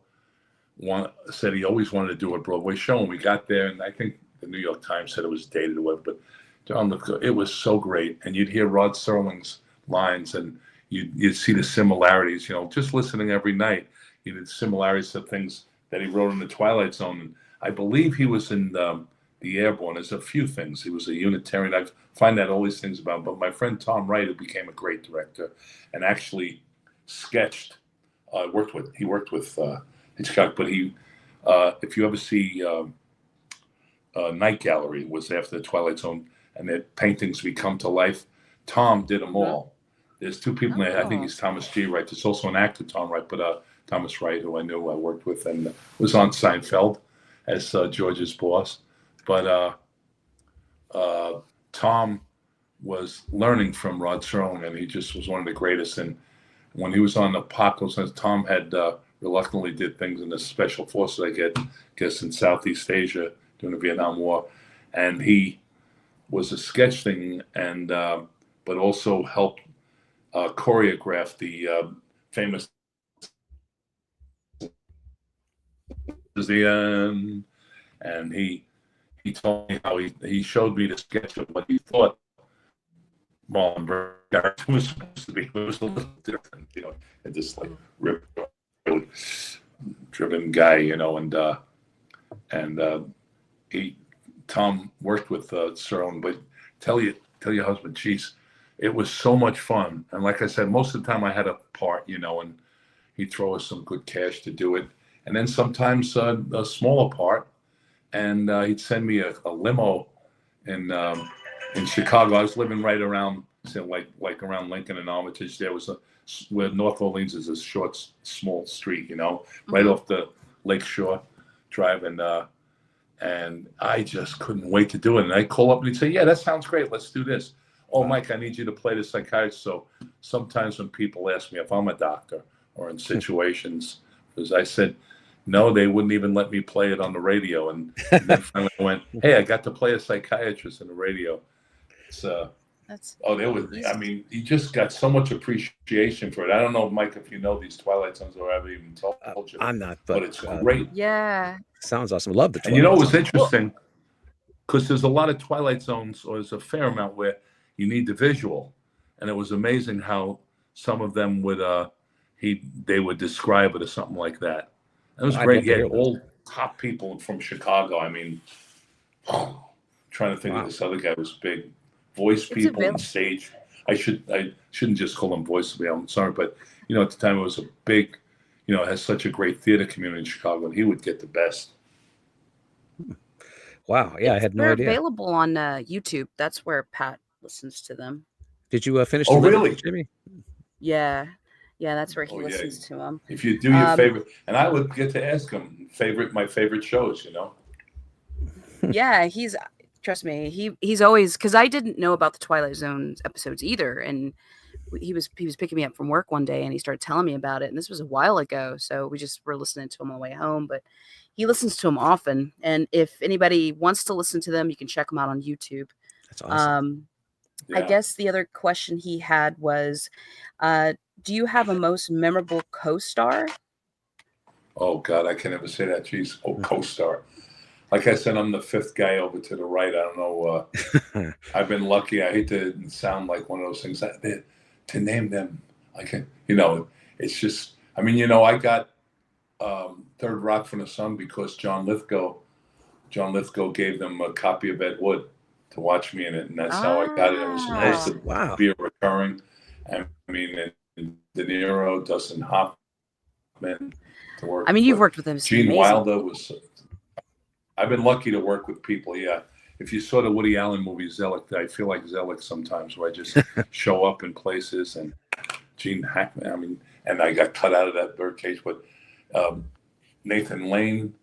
[SPEAKER 3] said he always wanted to do a Broadway show, and we got there, and I think the New York Times said it was dated or whatever, but John Lithgow, it was so great. And you'd hear Rod Serling's lines, and you'd see the similarities, you know, just listening every night. You did similarities to things that he wrote in The Twilight Zone. And I believe he was in the Airborne. There's a few things. He was a Unitarian. I find out all these things about him. But my friend Tom Wright, who became a great director and actually sketched, he worked with Hitchcock, but if you ever see Night Gallery, was after the Twilight Zone, and their paintings become to life. Tom did them all. There's 2 people there. I think he's Thomas G. Wright. There's also an actor, Tom Wright, but Thomas Wright, who I knew, I worked with, and was on Seinfeld as George's boss. But Tom was learning from Rod Serling, and he just was one of the greatest. And when he was on Apocalypse, Tom had reluctantly did things in the Special Forces, I guess in Southeast Asia during the Vietnam War, and he was a sketch thing, and but also helped choreograph the famous the end. And he told me how he showed me the sketch of what he thought Marlon Brando was supposed to be. It was a little different, you know, and just like ripped, really driven guy, you know, and Tom worked with Serling, but tell your husband, geez, it was so much fun. And like I said, most of the time I had a part, you know, and he'd throw us some good cash to do it. And then sometimes a smaller part, and he'd send me a limo in Chicago. I was living right around, like around Lincoln and Armitage. There was where North Orleans is a short, small street, you know, right off the Lakeshore Drive, and I just couldn't wait to do it. And I'd call up and he'd say, "Yeah, that sounds great. Let's do this." "Oh, Mike, I need you to play the psychiatrist." So sometimes when people ask me if I'm a doctor or in situations, because I said, no, they wouldn't even let me play it on the radio. And then finally I went, "Hey, I got to play a psychiatrist on the radio." I mean, he just got so much appreciation for it. I don't know, Mike, if you know these Twilight Zones or ever even told you.
[SPEAKER 2] I'm not,
[SPEAKER 3] but it's great.
[SPEAKER 1] Yeah.
[SPEAKER 2] Sounds awesome. Love the Twilight
[SPEAKER 3] And you know, it was
[SPEAKER 2] Zone.
[SPEAKER 3] interesting because there's a lot of Twilight Zones, or there's a fair amount where you need the visual. And it was amazing how some of them would, they would describe it or something like that. It was great. He had all top people from Chicago. I mean, trying to think of this other guy who was big. Voice people on stage. I shouldn't just call them voice people. I'm sorry, but you know, at the time it was a big, you know, it has such a great theater community in Chicago, and he would get the best.
[SPEAKER 2] Wow. Yeah, I had no idea.
[SPEAKER 1] They're available on YouTube. That's where Pat listens to them.
[SPEAKER 2] Did you finish?
[SPEAKER 3] Oh, really,
[SPEAKER 2] Jimmy?
[SPEAKER 1] Yeah, that's where he listens to them.
[SPEAKER 3] If you do your favorite, and I would get to ask him my favorite shows, you know.
[SPEAKER 1] Yeah, trust me, he's always, because I didn't know about the Twilight Zone episodes either, and he was picking me up from work one day and he started telling me about it, and this was a while ago, so we just were listening to him on the way home, but he listens to them often, and if anybody wants to listen to them, you can check them out on YouTube.
[SPEAKER 2] That's awesome.
[SPEAKER 1] I
[SPEAKER 3] Yeah.
[SPEAKER 1] guess the other question he had was, do you have a most memorable co-star?
[SPEAKER 3] Oh God, I can never say that. Jeez. Oh, co-star. Like I said, I'm the fifth guy over to the right. I don't know. I've been lucky. I hate to sound like one of those things to name them. I can, it's just. I mean, I got Third Rock from the Sun because John Lithgow gave them a copy of Ed Wood to watch me in it, and that's how I got it. It was supposed
[SPEAKER 2] Nice.
[SPEAKER 3] to
[SPEAKER 2] Wow.
[SPEAKER 3] be a recurring. I mean, and De Niro, Dustin Hoffman to work.
[SPEAKER 1] I mean, you've worked with him.
[SPEAKER 3] Gene
[SPEAKER 1] amazing.
[SPEAKER 3] Wilder was. I've been lucky to work with people. Yeah. If you saw the Woody Allen movie Zelig, I feel like Zelig sometimes, where I just show up in places, and Gene Hackman. I mean, and I got cut out of that birdcage, but Nathan Lane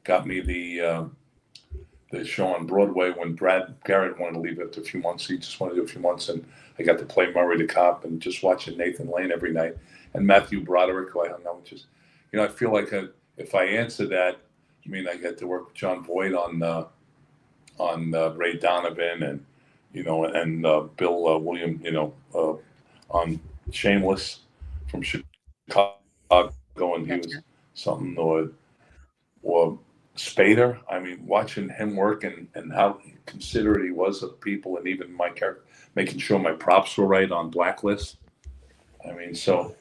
[SPEAKER 3] got me the show on Broadway when Brad Garrett wanted to leave after a few months. He just wanted to do a few months, and I got to play Murray the cop and just watching Nathan Lane every night. And Matthew Broderick, who I hung out with, just, I feel like if I answer that, I mean, I get to work with John Voight on Ray Donovan and, and Bill William, on Shameless from Chicago, and he was something, or Spader. I mean, watching him work and how considerate he was of people, and even my character, making sure my props were right on Blacklist. I mean, so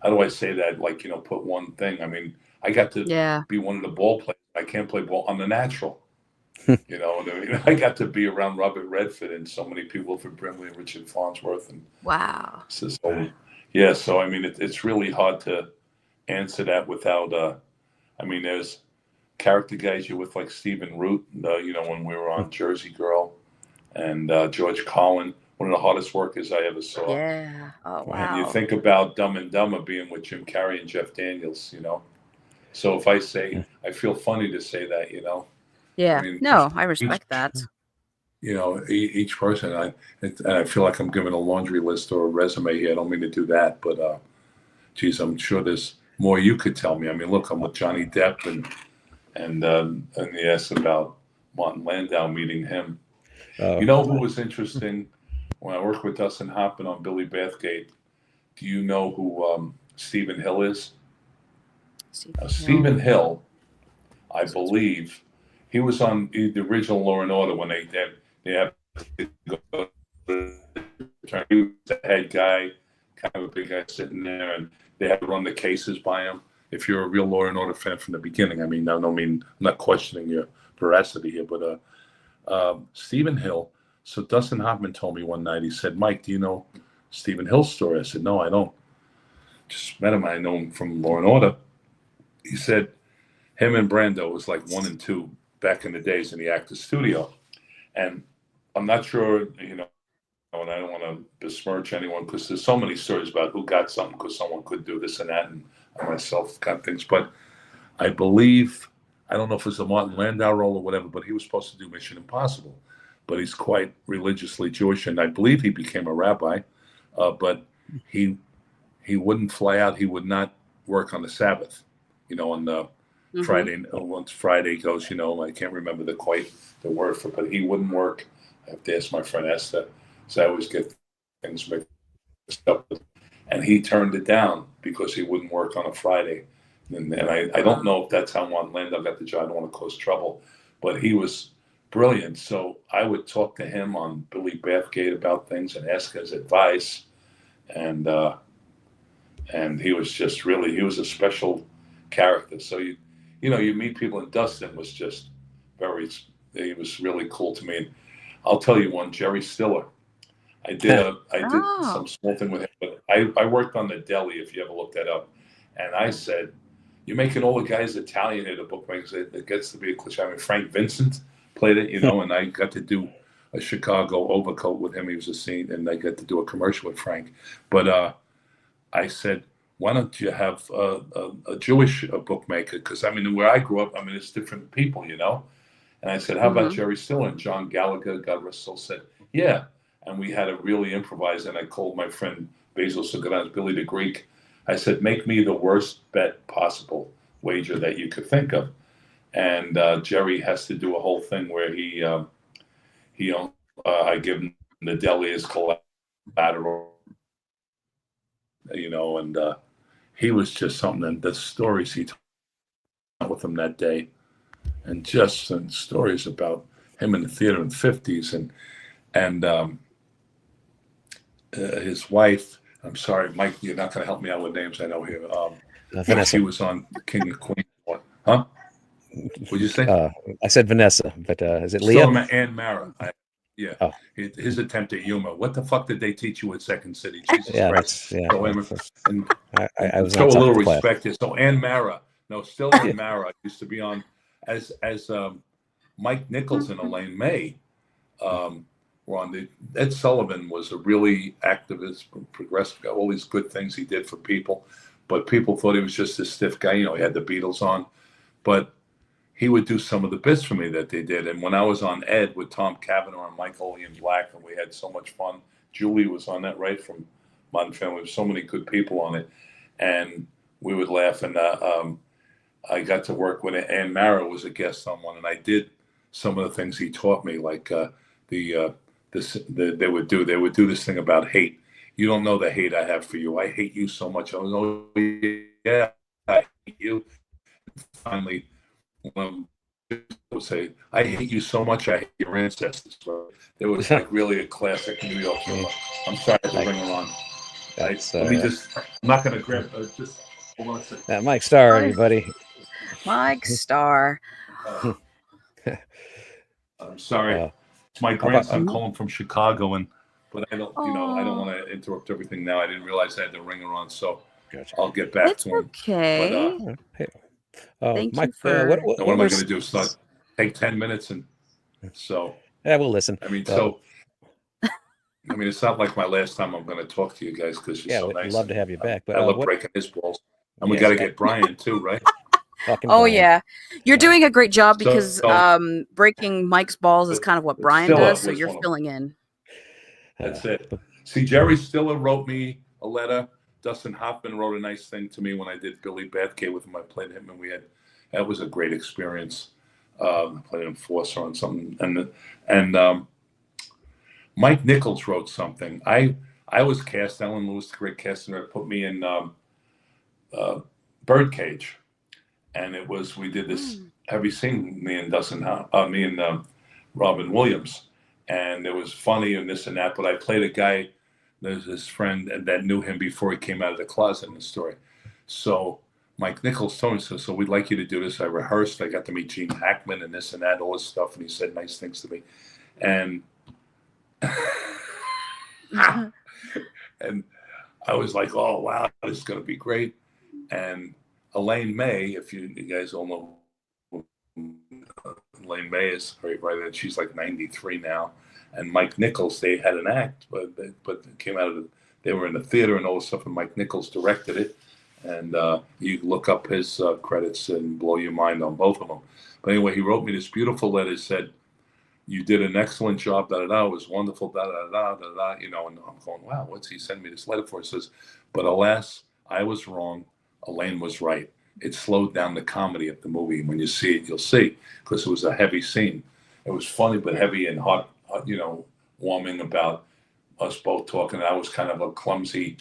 [SPEAKER 3] how do I say that? Like, put one thing. I mean, I got to be one of the ball players. I can't play ball. I'm the natural. I mean, I got to be around Robert Redford and so many people for Brimley and Richard Farnsworth. And
[SPEAKER 1] wow.
[SPEAKER 3] So I mean, it's really hard to answer that without. I mean, there's character guys you're with like Stephen Root. When we were on Jersey Girl, and George Carlin, one of the hardest workers I ever saw.
[SPEAKER 1] Yeah. Oh wow.
[SPEAKER 3] And you think about Dumb and Dumber being with Jim Carrey and Jeff Daniels. So if I say, I feel funny to say that,
[SPEAKER 1] Yeah.
[SPEAKER 3] I mean,
[SPEAKER 1] no, I respect that.
[SPEAKER 3] Each person, and I feel like I'm giving a laundry list or a resume here. I don't mean to do that, but geez, I'm sure there's more you could tell me. I mean, look, I'm with Johnny Depp, and you asked about Martin Landau, meeting him. You know who was interesting when I worked with Dustin Hoffman on Billy Bathgate? Do you know who Stephen Hill is? Stephen Hill, I believe, he was on the original Law and Order when they had to go. He was the head guy, kind of a big guy sitting there, and they had to run the cases by him. If you're a real Law and Order fan from the beginning, I mean, I'm not questioning your veracity here, but Stephen Hill. So Dustin Hoffman told me one night, he said, "Mike, do you know Stephen Hill's story?" I said, "No, I don't. Just met him. I know him from Law and Order." He said him and Brando was like 1 and 2 back in the days in the Actors Studio. And I'm not sure, and I don't want to besmirch anyone because there's so many stories about who got something because someone could do this and that, and I myself got things. But I believe, I don't know if it's a Martin Landau role or whatever, but he was supposed to do Mission Impossible. But he's quite religiously Jewish, and I believe he became a rabbi. But he wouldn't fly out. He would not work on the Sabbath. On the Friday, once Friday goes, I can't remember the word for it, but he wouldn't work. I have to ask my friend Esther, so I always get things mixed up. And he turned it down because he wouldn't work on a Friday. And I don't know if that's how Martin Landau got the job. I don't want to cause trouble, but he was brilliant. So I would talk to him on Billy Bathgate about things and ask his advice. And he was just really, he was a special character. So you meet people, and Dustin was just he was really cool to me. And I'll tell you one, Jerry Stiller. I did some small thing with him, but I worked on the deli, if you ever looked that up. And I said, "You're making all the guys Italian here, the bookmakers." It gets to be a cliche. I mean, Frank Vincent played it, and I got to do a Chicago overcoat with him. He was a scene, and I got to do a commercial with Frank. But I said, "Why don't you have a Jewish bookmaker?" Because I mean, where I grew up, I mean, it's different people, And I said, how about
[SPEAKER 1] Mhm.
[SPEAKER 3] Jerry Stiller? And John Gallagher, God rest his soul, said, yeah. And we had to really improvise. And I called my friend Basil Sugaran, Billy the Greek. I said, make me the worst bet possible wager that you could think of. And Jerry has to do a whole thing where I give him the deli as collateral, and he was just something. And the stories he told with him that day, and just some stories about him in the theater in the 50s, and his wife. I'm sorry, Mike, you're not going to help me out with names. I know here.
[SPEAKER 2] Vanessa.
[SPEAKER 3] She was on King of Queens. What? Huh? What'd you say?
[SPEAKER 2] I said Vanessa, but is it Leah?
[SPEAKER 3] Still Ann Mara. Yeah.
[SPEAKER 2] Oh.
[SPEAKER 3] His attempt at humor. What the fuck did they teach you at Second City? Jesus
[SPEAKER 2] Yeah,
[SPEAKER 3] Christ.
[SPEAKER 2] that's, yeah.
[SPEAKER 3] And
[SPEAKER 2] I was
[SPEAKER 3] show
[SPEAKER 2] not
[SPEAKER 3] a little
[SPEAKER 2] class.
[SPEAKER 3] respect here. So Ann Mara. No, still Ann Mara used to be on as Mike Nichols and Elaine May were on the. Ed Sullivan was a really activist, progressive, all these good things he did for people, but people thought he was just this stiff guy. He had the Beatles on, but he would do some of the bits for me that they did. And when I was on Ed with Tom Cavanaugh and Michael Ian Black, and we had so much fun. Julie was on that, right, from Modern Family. There were so many good people on it. And we would laugh. And I got to work with Ann Mara was a guest on one. And I did some of the things he taught me, like they would do this thing about hate. You don't know the hate I have for you. I hate you so much. I was, oh, yeah, I hate you. Finally, would say, I hate you so much, I hate your ancestors. It was like really a classic New York humor. I'm sorry to bring it on. Let me just, I'm not going to grab, just hold on a second.
[SPEAKER 2] Mike Starr, everybody.
[SPEAKER 1] Mike Starr.
[SPEAKER 3] I'm sorry. It's my grandson calling from Chicago, but I don't want to interrupt everything now. I didn't realize I had the ringer on, so
[SPEAKER 2] gotcha.
[SPEAKER 3] I'll get back to him.
[SPEAKER 1] Okay.
[SPEAKER 3] But,
[SPEAKER 1] Thank
[SPEAKER 2] Mike,
[SPEAKER 1] you for.
[SPEAKER 3] what am I going to do? Start take 10 minutes, and so
[SPEAKER 2] yeah, we'll listen.
[SPEAKER 3] I mean, it's not like my last time I'm going to talk to you guys because you're so nice.
[SPEAKER 2] We'd love to have you back. But
[SPEAKER 3] I love breaking his balls, and we got to get Brian too, right?
[SPEAKER 1] Oh yeah, you're doing a great job because breaking Mike's balls is kind of what Brian does. So you're filling in.
[SPEAKER 3] That's it. See, Jerry Stiller wrote me a letter. Dustin Hoffman wrote a nice thing to me when I did Billy Bathgate with him. I played him, and that was a great experience. I played Enforcer on something, and Mike Nichols wrote something. I was cast. Ellen Lewis, the great casting director, put me in Birdcage, and we did this. Have you seen me and Robin Williams? And it was funny and this and that. But I played a guy. There's this friend that knew him before he came out of the closet in the story. So Mike Nichols told me, so we'd like you to do this. I rehearsed. I got to meet Gene Hackman and this and that, all this stuff. And he said nice things to me. And and I was like, oh, wow, this is going to be great. And Elaine May, if you guys all know who Elaine May is, right, she's like 93 now. And Mike Nichols, they had an act, but it came out of they were in the theater and all this stuff, and Mike Nichols directed it. And you look up his credits and blow your mind on both of them. But anyway, he wrote me this beautiful letter, said, you did an excellent job, da-da-da, it was wonderful, da-da-da, da-da-da, and I'm going, wow, what's he sending me this letter for? He says, but alas, I was wrong. Elaine was right. It slowed down the comedy of the movie. When you see it, you'll see, because it was a heavy scene. It was funny, but heavy and hot, warming about us both talking. I was kind of a clumsy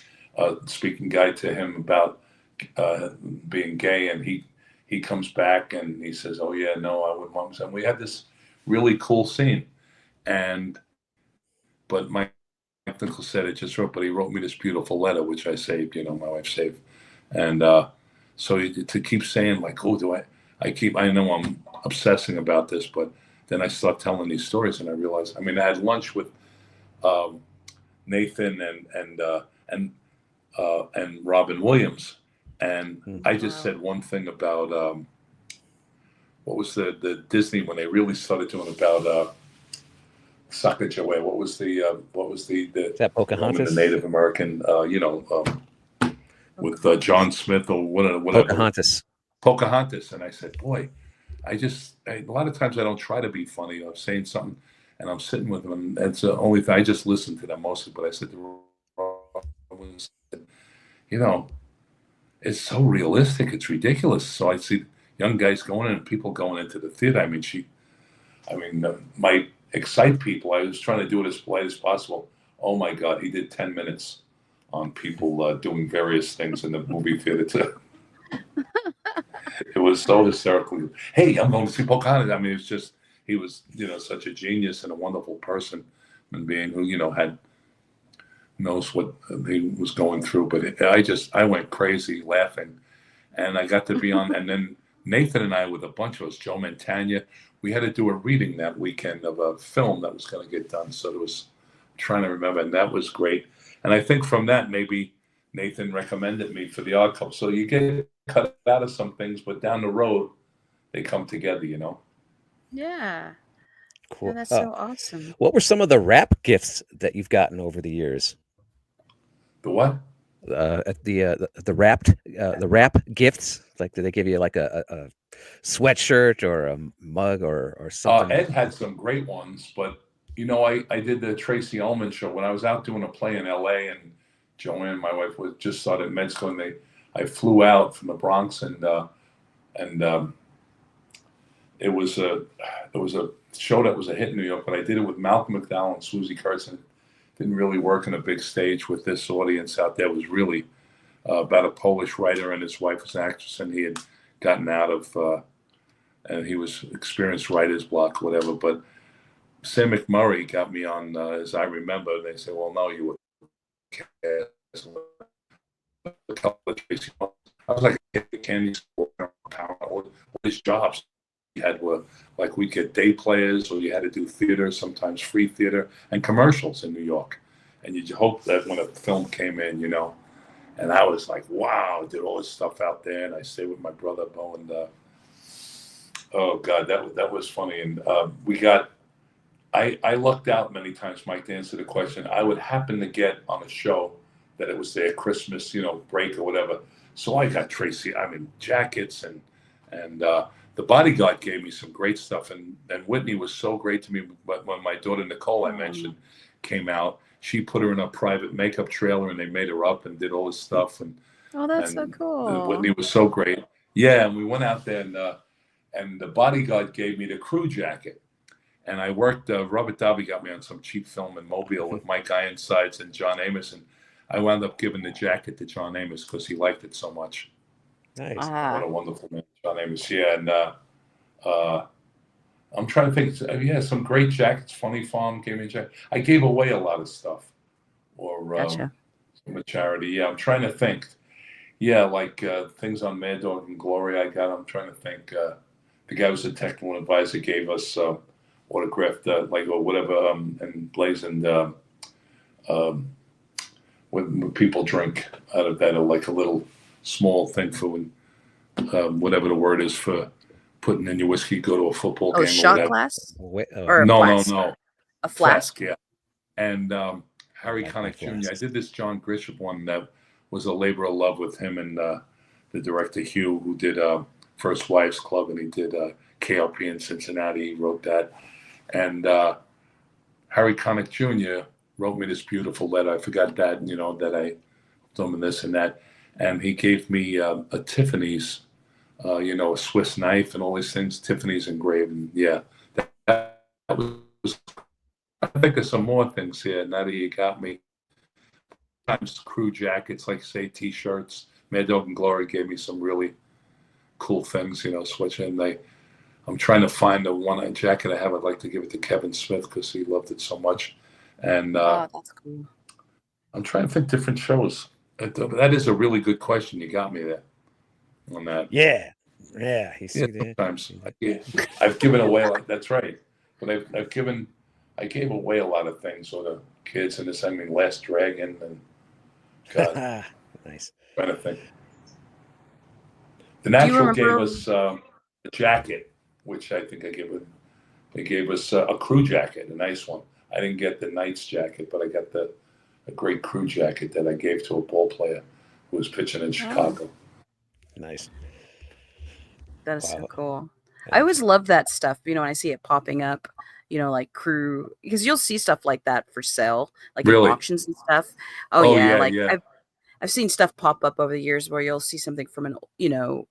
[SPEAKER 3] speaking guy to him about being gay, and he comes back and he says, oh yeah, no, I wouldn't want to. And we had this really cool scene, but Mike Nichols said it just wrote, but he wrote me this beautiful letter, which I saved, my wife saved. And so to keep saying like, oh, I know I'm obsessing about this, but then I start telling these stories and I realized, I had lunch with Nathan and Robin Williams. And I just said one thing about what was the Disney when they really started doing about Sacagawea. What was the
[SPEAKER 2] is that Pocahontas?
[SPEAKER 3] The Native American, with John Smith or whatever.
[SPEAKER 2] Pocahontas.
[SPEAKER 3] Pocahontas. And I said, boy, a lot of times I don't try to be funny. I'm saying something and I'm sitting with them, and that's the only thing. I just listen to them mostly. But I said to Rowan, you know, it's so realistic. It's ridiculous. So I see young guys going in and people going into the theater. Might excite people. I was trying to do it as polite as possible. Oh my God, he did 10 minutes on people doing various things in the movie theater too. It was so hysterical. Hey, I'm going to see Pocahontas. It's just, he was, such a genius and a wonderful person and being who, knows what he was going through. But I went crazy laughing, and I got to be on. And then Nathan and I, with a bunch of us, Joe Montagna, we had to do a reading that weekend of a film that was going to get done. So it was trying to remember, and that was great. And I think from that, maybe Nathan recommended me for the Odd Couple. So you get cut out of some things, but down the road, they come together,
[SPEAKER 1] Yeah.
[SPEAKER 2] Cool.
[SPEAKER 1] Yeah, that's so awesome.
[SPEAKER 2] What were some of the rap gifts that you've gotten over the years?
[SPEAKER 3] The what?
[SPEAKER 2] The rap gifts. Like, did they give you like a sweatshirt or a mug or something?
[SPEAKER 3] Ed had some great ones, but I did the Tracy Ullman show when I was out doing a play in L.A. and Joanne, my wife, was just started med school, and I flew out from the Bronx, and it was a show that was a hit in New York, but I did it with Malcolm McDowell and Susie Kurtzen. Didn't really work on a big stage with this audience out there. It was really about a Polish writer, and his wife was an actress, and he had gotten out of, and he was experienced writer's block, whatever. But Sam McMurray got me on, as I remember, and they said, well, no, you were cast. A couple of Tracy. I was like a candy store. All his jobs he had were like we get day players, or you had to do theater, sometimes free theater, and commercials in New York. And you hope that when a film came in, and I was like, wow, I did all this stuff out there, and I stayed with my brother Bo, and oh God, that was funny. And I lucked out many times, Mike, to answer the question. I would happen to get on a show that it was their Christmas, break or whatever. So I got Tracy, jackets, and the bodyguard gave me some great stuff. And Whitney was so great to me. But when my daughter Nicole, I mentioned, came out, she put her in a private makeup trailer, and they made her up and did all this stuff. And
[SPEAKER 1] that's so cool.
[SPEAKER 3] Whitney was so great. Yeah, and we went out there, and the bodyguard gave me the crew jacket. And I worked, Robert Davi got me on some cheap film in Mobile with Mike Ironsides and John Amos. And I wound up giving the jacket to John Amos because he liked it so much.
[SPEAKER 2] Nice.
[SPEAKER 3] What a wonderful man, John Amos. Yeah, and I'm trying to think. Yeah, some great jackets. Funny Farm gave me a jacket. I gave away a lot of stuff, or
[SPEAKER 1] Gotcha.
[SPEAKER 3] from a charity. Yeah, I'm trying to think. Yeah, like things on Mad Dog and Glory I got. I'm trying to think. The guy who was a technical advisor gave us autographed, like, or whatever, and blazoned when people drink out of that, or like a little small thing for when, whatever the word is for putting in your whiskey, go to a football game.
[SPEAKER 1] Shot glass?
[SPEAKER 2] Or
[SPEAKER 3] no.
[SPEAKER 1] A flask?
[SPEAKER 3] Yeah. And Harry Connick Jr. I did this John Grisham one that was a labor of love with him and the director Hugh, who did First Wives Club, and he did KLP in Cincinnati. He wrote that. And Harry Connick Jr. wrote me this beautiful letter. I forgot that, that I told him this and that. And he gave me a Tiffany's, a Swiss knife and all these things, Tiffany's engraved. And yeah, that was, I think of some more things here. Now that you got me, sometimes crew jackets, like say T-shirts. Mad Dog and Glory gave me some really cool things, switching. I'm trying to find a jacket I have. I'd like to give it to Kevin Smith because he loved it so much. And
[SPEAKER 1] that's cool.
[SPEAKER 3] I'm trying to think different shows. That is a really good question. You got me there on that.
[SPEAKER 2] Yeah.
[SPEAKER 3] Sometimes I've given away that's right. But I gave away a lot of things to the kids, and this, Last Dragon, and God,
[SPEAKER 2] nice.
[SPEAKER 3] I'm trying to think. The Natural gave us a jacket, which I think they gave us a crew jacket, a nice one. I didn't get the Knights jacket, but I got a great crew jacket that I gave to a ball player who was pitching in Chicago.
[SPEAKER 2] Nice.
[SPEAKER 1] That is so cool. I always love that stuff, when I see it popping up, like crew, because you'll see stuff like that for sale, like in
[SPEAKER 3] Really?
[SPEAKER 1] auctions and stuff. Oh
[SPEAKER 3] Oh
[SPEAKER 1] yeah,
[SPEAKER 3] yeah,
[SPEAKER 1] like
[SPEAKER 3] yeah.
[SPEAKER 1] I've seen stuff pop up over the years where you'll see something from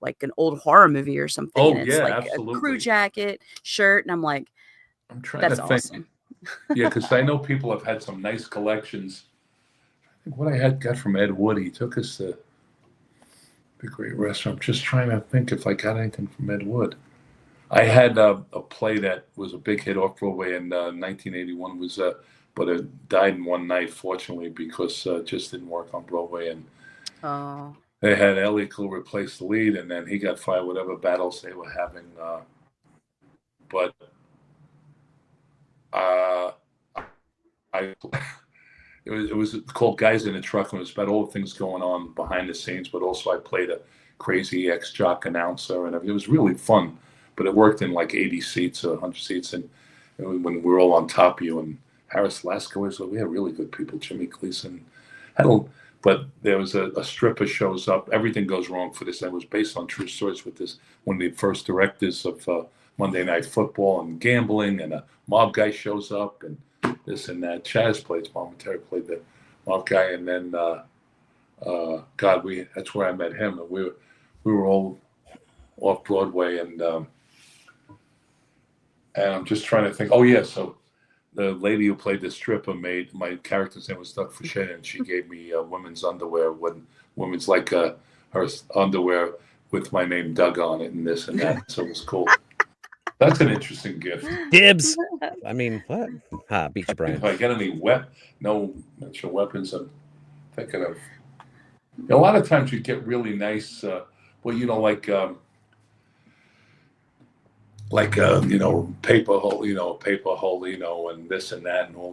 [SPEAKER 1] like an old horror movie or something, and
[SPEAKER 3] Oh
[SPEAKER 1] it's
[SPEAKER 3] yeah,
[SPEAKER 1] like a crew
[SPEAKER 3] absolutely.
[SPEAKER 1] jacket, shirt, and I'm like,
[SPEAKER 3] I'm trying to
[SPEAKER 1] that's
[SPEAKER 3] think.
[SPEAKER 1] awesome.
[SPEAKER 3] Yeah, because I know people have had some nice collections. I think what I had got from Ed Wood, he took us to the great restaurant. I'm just trying to think if I got anything from Ed Wood. I had a play that was a big hit off Broadway in 1981, but it died in one night, fortunately, because it just didn't work on Broadway. And
[SPEAKER 1] Oh,
[SPEAKER 3] they had Elliot Cool replace the lead, and then he got fired, whatever battles they were having. But uh, I it was called Guys in a Truck, and it was about all the things going on behind the scenes. But also, I played a crazy ex-jock announcer, and it was really fun. But it worked in like 80 seats or 100 seats, and when we were all on top of you, and Harris Lasker, so we had really good people. Jimmy Gleason had a, but there was a stripper shows up. Everything goes wrong for this. It was based on true stories with this one of the first directors of Monday Night Football and gambling, and a mob guy shows up and this and that. Chaz played Terry played the mob guy, and then God, that's where I met him, and we were all off Broadway, and I'm just trying to think. Oh yeah, so the lady who played the stripper made my character's name was Doug Fischetta, and she gave me women's underwear women's like her underwear with my name Doug on it and this and that. So it was cool. That's an interesting gift.
[SPEAKER 2] Dibs. I mean, what? Beat you, Brian.
[SPEAKER 3] If I get any no mental weapons, I'm thinking of. A lot of times you get really nice, paper hole, and this and that, and all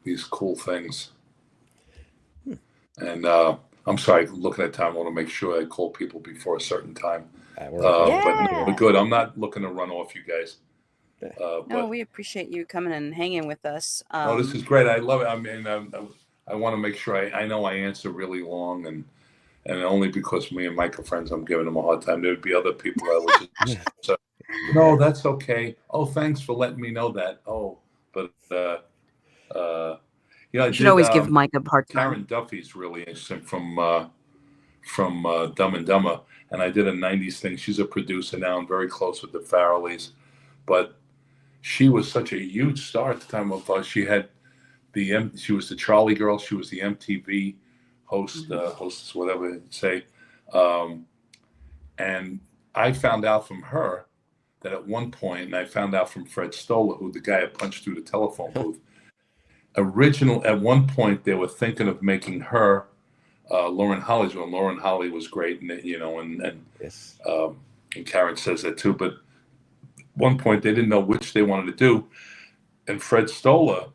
[SPEAKER 3] these cool things. And I'm sorry, looking at time, I want to make sure I call people before a certain time.
[SPEAKER 2] Okay.
[SPEAKER 3] But we're good. I'm not looking to run off you guys.
[SPEAKER 1] no, we appreciate you coming and hanging with us.
[SPEAKER 3] No, this is great. I love it. I mean, I want to make sure I know I answer really long, and only because me and Mike are friends, I'm giving them a hard time. There would be other people that would just say, no, that's okay. Oh, thanks for letting me know that. Oh, but
[SPEAKER 1] you should always give Mike a hard time.
[SPEAKER 3] Karen Duffy's really interesting from Dumb and Dumber, and I did a '90s thing. She's a producer now and very close with the Farrellys, but she was such a huge star at the time of she had she was the Charlie girl. She was the MTV host, hostess, whatever you'd say. And I found out from her that at one point, and I found out from Fred Stoller, who the guy had punched through the telephone booth. At one point, they were thinking of making her Lauren Holly's when Lauren Holly was great, and
[SPEAKER 2] Yes.
[SPEAKER 3] And Karen says that too. But at one point, they didn't know which they wanted to do, and Fred Stoller.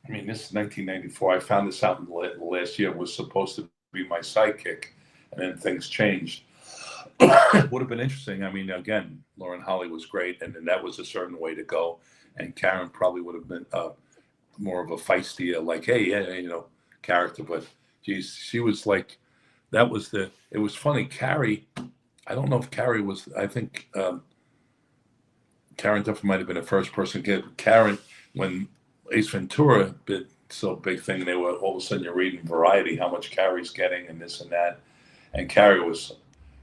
[SPEAKER 3] I mean, this is 1994. I found this out last year. Was supposed to be my sidekick, and then things changed. It would have been interesting. I mean, again, Lauren Holly was great, and then that was a certain way to go. And Karen probably would have been more of a feisty, like, hey, yeah, character. But geez, she was like, it was funny. Carrie, I don't know if Carrie was. I think Karen Duffy might have been the first person to get Karen when Ace Ventura did so big thing. They were all of a sudden you're reading Variety, how much Carrie's getting and this and that. And Carrie was,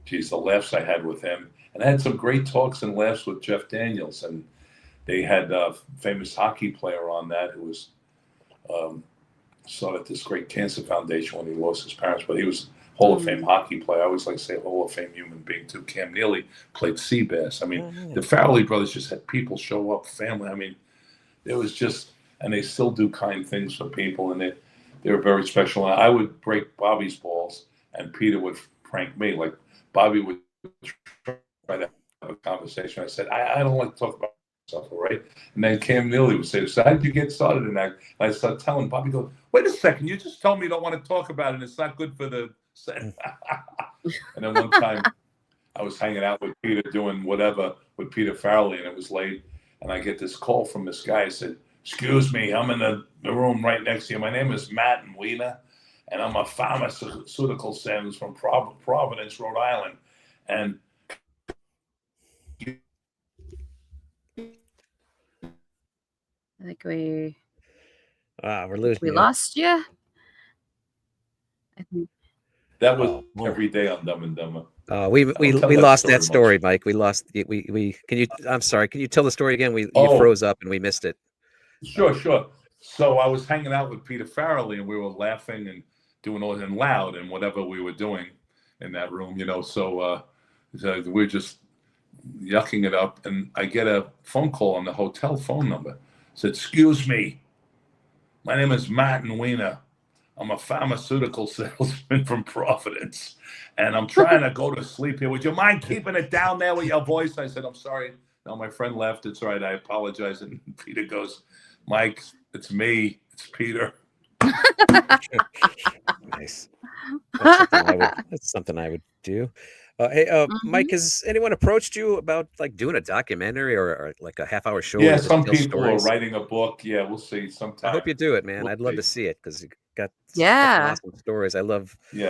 [SPEAKER 3] geez, the laughs I had with him. And I had some great talks and laughs with Jeff Daniels. And they had a famous hockey player on that who was started this great cancer foundation when he lost his parents. But he was Hall of Fame hockey player. I always like to say Hall of Fame human being too. Cam Neely played Seabass. I mean, the Farrelly brothers just had people show up, family. I mean, it was just, and they still do kind things for people, and they were very special. And I would break Bobby's balls, and Peter would prank me. Like Bobby would try to have a conversation. I said, I don't like to talk about myself, all right? And then Cam Neely would say, so how did you get started in that? And I started telling Bobby, goes, wait a second, you just told me you don't want to talk about it, and it's not good for the set. And then one time I was hanging out with Peter doing whatever with Peter Farrelly, and it was late, and I get this call from this guy. I said, excuse me, I'm in the room right next to you. My name is Matt and Wiener, and I'm a pharmaceutical sales from Providence, Rhode Island. And
[SPEAKER 1] I think we
[SPEAKER 2] We're losing you.
[SPEAKER 1] lost you. I think.
[SPEAKER 3] That was
[SPEAKER 2] Oh,
[SPEAKER 3] every day on Dumb and Dumber.
[SPEAKER 2] we
[SPEAKER 3] tell that
[SPEAKER 2] lost
[SPEAKER 3] story
[SPEAKER 2] that
[SPEAKER 3] much.
[SPEAKER 2] story, Mike. We lost. We can you? I'm sorry. Can you tell the story again? You
[SPEAKER 3] Oh.
[SPEAKER 2] froze up and we missed it.
[SPEAKER 3] Sure. So I was hanging out with Peter Farrelly, and we were laughing and doing all and loud and whatever we were doing in that room, you know. So we're just yucking it up, and I get a phone call on the hotel phone number. It said, "Excuse me, my name is Martin Wiener. I'm a pharmaceutical salesman from Providence, and I'm trying to go to sleep here. Would you mind keeping it down there with your voice?" I said, "I'm sorry. No, my friend left. It's all right. I apologize." And Peter goes, "Mike, it's me. It's Peter."
[SPEAKER 2] Nice. That's something I would do. Hey, Mike, has anyone approached you about like doing a documentary or like a half-hour show?
[SPEAKER 3] Yeah,
[SPEAKER 2] where you just
[SPEAKER 3] some
[SPEAKER 2] tell
[SPEAKER 3] people are
[SPEAKER 2] stories?
[SPEAKER 3] writing a book. Yeah, we'll see sometime.
[SPEAKER 2] I hope you do it, man.
[SPEAKER 3] We'll
[SPEAKER 2] I'd love
[SPEAKER 3] see.
[SPEAKER 2] to see it because you got
[SPEAKER 1] Yeah.
[SPEAKER 2] awesome stories.
[SPEAKER 3] Yeah,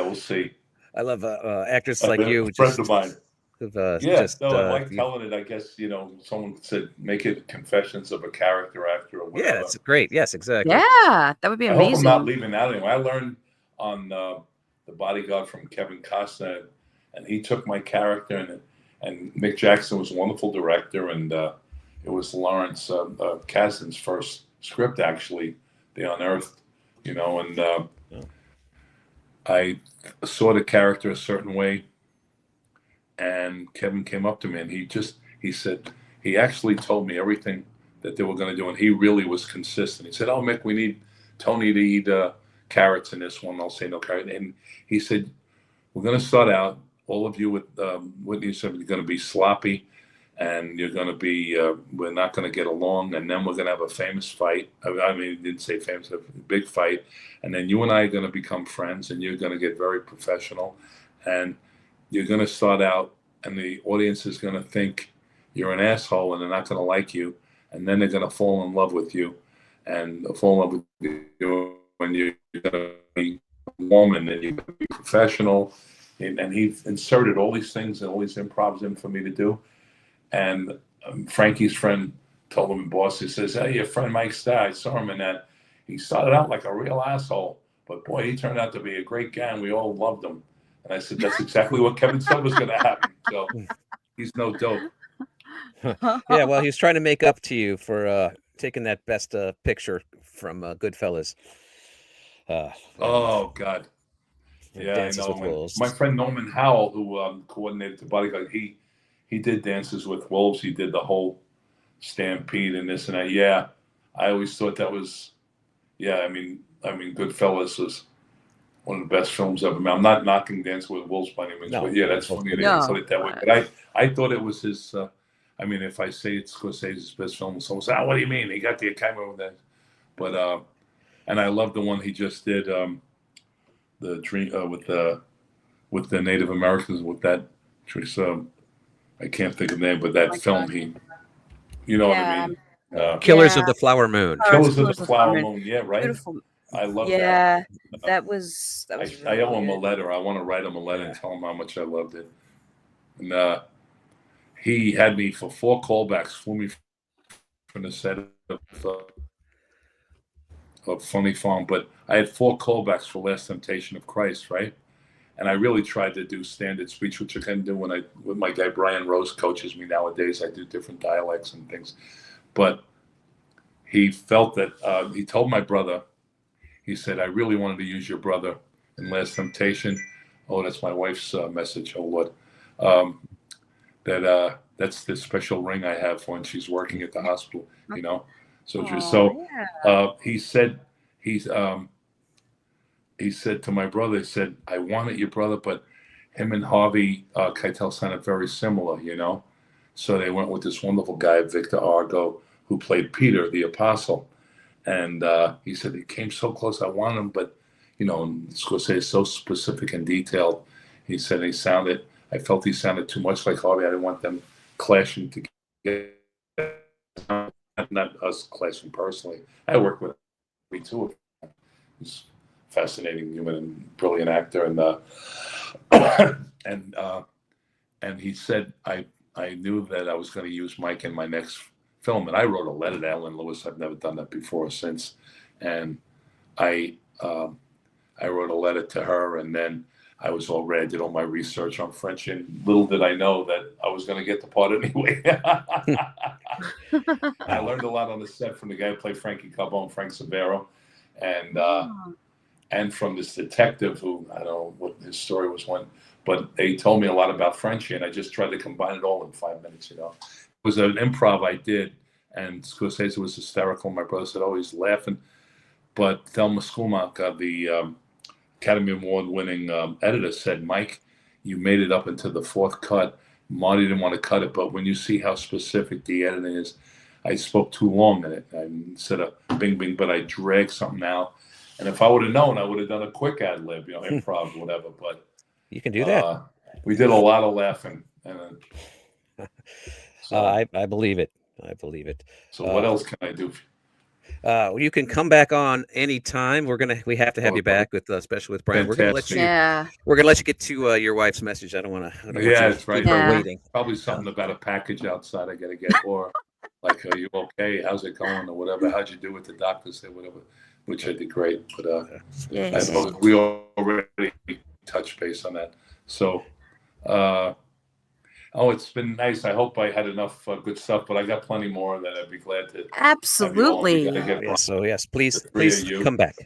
[SPEAKER 3] we'll see.
[SPEAKER 2] I love actors like you.
[SPEAKER 3] Friend of mine.
[SPEAKER 2] Who've,
[SPEAKER 3] I like telling it. I guess, you know, someone said make it confessions of a character actor or whatever.
[SPEAKER 2] Yeah, that's great. Yes, exactly.
[SPEAKER 1] Yeah, that would be amazing.
[SPEAKER 3] I hope I'm not leaving out anyway. I learned on The Bodyguard from Kevin Costner, and he took my character, and Mick Jackson was a wonderful director, and it was Lawrence Kasdan's first script, actually, The Unearthed, you know, and I saw the character a certain way, and Kevin came up to me, and he said, he actually told me everything that they were going to do, and he really was consistent. He said, "Oh, Mick, we need Tony to eat carrots in this one." I'll say no carrot. And he said, "We're going to start out, all of you with Whitney said, you're going to be sloppy, and you're going to be, we're not going to get along, and then we're going to have a famous fight." I mean, he didn't say famous, a big fight. "And then you and I are going to become friends, and you're going to get very professional, and you're going to start out, and the audience is going to think you're an asshole, and they're not going to like you. And then they're going to fall in love with you, and fall in love with you when you're going to be a woman, and you're going to be professional." And he inserted all these things and all these improvs in for me to do. And Frankie's friend told him in Boston, he says, "Hey, your friend Mike Starr, I saw him in that. He started out like a real asshole, but boy, he turned out to be a great guy, and we all loved him." And I said, "That's exactly what Kevin said was going to happen." So he's no dope.
[SPEAKER 2] Yeah, well, he's trying to make up to you for taking that best picture from Goodfellas.
[SPEAKER 3] Oh, God. Yeah,
[SPEAKER 2] Dances
[SPEAKER 3] I know.
[SPEAKER 2] with Wolves.
[SPEAKER 3] My friend Norman Howell, who coordinated The Bodyguard, he did Dances with Wolves. He did the whole Stampede and this and that. Yeah, I always thought that was, yeah, I mean, Goodfellas was one of the best films ever made. I'm not knocking Dances with Wolves by any means,
[SPEAKER 2] No,
[SPEAKER 3] but yeah, that's funny that
[SPEAKER 1] no.
[SPEAKER 3] he put it that way. But I thought it was his, I mean, if I say it's Scorsese's best film, someone say, "Oh, what do you mean? He got the Academy with that." But, and I love the one he just did, the dream with the Native Americans, with that, I can't think of the name, but that film you know what I mean?
[SPEAKER 2] Killers of the Flower Moon.
[SPEAKER 3] Killers of the Flower Moon. Yeah, right.
[SPEAKER 1] Beautiful.
[SPEAKER 3] I love that.
[SPEAKER 1] Yeah, that was
[SPEAKER 3] I
[SPEAKER 1] really
[SPEAKER 3] owe him a
[SPEAKER 1] good.
[SPEAKER 3] letter. I want to write him a letter and tell him how much I loved it. And he had me for 4 callbacks, flew me from the set of Funny Farm, but I had 4 callbacks for Last Temptation of Christ, right? And I really tried to do standard speech, which I can do with my guy Brian Rose coaches me nowadays. I do different dialects and things. But he felt that, he told my brother, he said, "I really wanted to use your brother in Last Temptation." Oh, that's my wife's message. Oh, Lord. That's the special ring I have when she's working at the hospital, you know? He said, he said to my brother, he said, "I wanted your brother, but him and Harvey Keitel sounded very similar, you know?" So they went with this wonderful guy, Victor Argo, who played Peter, the apostle. And he said, "He came so close, I want him, but, you know, Scorsese is so specific and detailed." He said I felt he sounded too much like Harvey. I didn't want them clashing together. Not us clashing personally. I worked with me too. He's fascinating human and brilliant actor, and he said I knew that I was going to use Mike in my next film, and I wrote a letter to Ellen Lewis. I've never done that before or since, and I wrote a letter to her, and then I was all ready. I did all my research on French, and little did I know that I was going to get the part anyway. I learned a lot on the set from the guy who played Frankie Carbone, Frank Sabero, and from this detective who, I don't know what his story was but they told me a lot about Frenchie, and I just tried to combine it all in 5 minutes, It was an improv I did, and Scorsese was hysterical. My brother said, oh, he's laughing. But Thelma Schoolmark, the Academy Award-winning editor, said, Mike, you made it up into the fourth cut. Marty didn't want to cut it, but when you see how specific the editing is, I spoke too long in it. Instead of bing, bing, but I dragged something out. And if I would have known, I would have done a quick ad lib, improv, whatever. But
[SPEAKER 2] you can do that.
[SPEAKER 3] We did a lot of laughing. And
[SPEAKER 2] so I believe it. I believe it.
[SPEAKER 3] So what else can I do?
[SPEAKER 2] You can come back on anytime. We have to have you back especially with Brian.
[SPEAKER 3] Fantastic.
[SPEAKER 2] We're gonna let you get to your wife's message. I don't want to.
[SPEAKER 3] Yeah, that's right.
[SPEAKER 2] Her waiting.
[SPEAKER 3] Probably something about a package outside I gotta get, or like, are you okay? How's it going, or whatever? How'd you do with the doctor? Say whatever, which I did great. But I know we already touched base on that. So, it's been nice. I hope I had enough good stuff, but I got plenty more that I'd be glad to.
[SPEAKER 1] Absolutely.
[SPEAKER 2] So yes, please come back.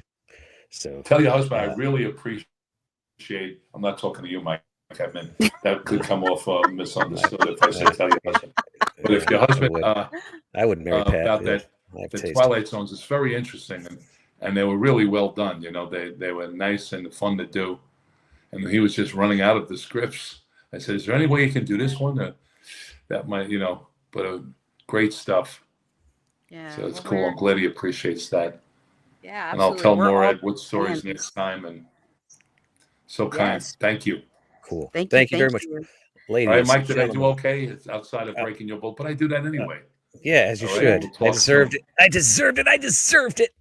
[SPEAKER 2] So
[SPEAKER 3] tell your husband I really appreciate. I'm not talking to you, Mike. I mean, that could come off misunderstood if I say tell your husband. But if your husband,
[SPEAKER 2] I would marry Pat
[SPEAKER 3] about the Twilight Zones. It's very interesting, and they were really well done. They were nice and fun to do, and he was just running out of the scripts. I said, is there any way you can do this one? That might, but great stuff.
[SPEAKER 1] Yeah.
[SPEAKER 3] So it's cool. I'm glad he appreciates that.
[SPEAKER 1] Yeah,
[SPEAKER 3] absolutely. And I'll tell more Ed Wood stories next time. And so kind. Yes. Thank you.
[SPEAKER 2] Cool. Thank you very much. Ladies.
[SPEAKER 3] All right, Mike, did I do okay? It's outside of breaking your bolt, but I do that anyway.
[SPEAKER 2] Yeah, as you should. I deserved it. I deserved it.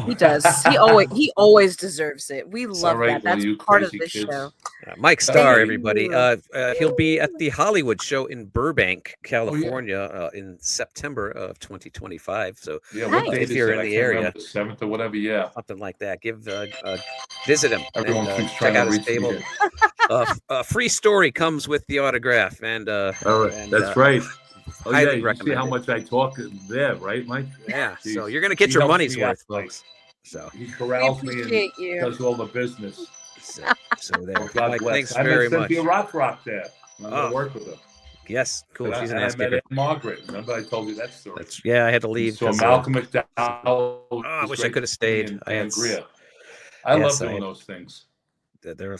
[SPEAKER 1] He does. He always deserves it. We love that. That's part of this show.
[SPEAKER 2] Mike Starr, everybody. He'll be at the Hollywood show in Burbank, California, in September of 2025. So if you're in the area,
[SPEAKER 3] the 7th or whatever,
[SPEAKER 2] something like that, visit him.
[SPEAKER 3] Everyone keeps
[SPEAKER 2] check out his table. A free story comes with the autograph, and
[SPEAKER 3] all right, that's right. Oh yeah, you see how much I talk there, right, Mike?
[SPEAKER 2] Yeah. Jeez. So you're gonna get your money's worth, folks. So
[SPEAKER 3] he corrals me and does all the business.
[SPEAKER 2] So there. Mike, thanks very much.
[SPEAKER 3] I met Rock there. I'm gonna work with her.
[SPEAKER 2] Yes, cool. She's an
[SPEAKER 3] ass kicker. I met Margaret. Remember I told you that story?
[SPEAKER 2] I had to leave.
[SPEAKER 3] So Malcolm McDowell.
[SPEAKER 2] I wish I could have stayed.
[SPEAKER 3] I love doing those things.
[SPEAKER 2] They're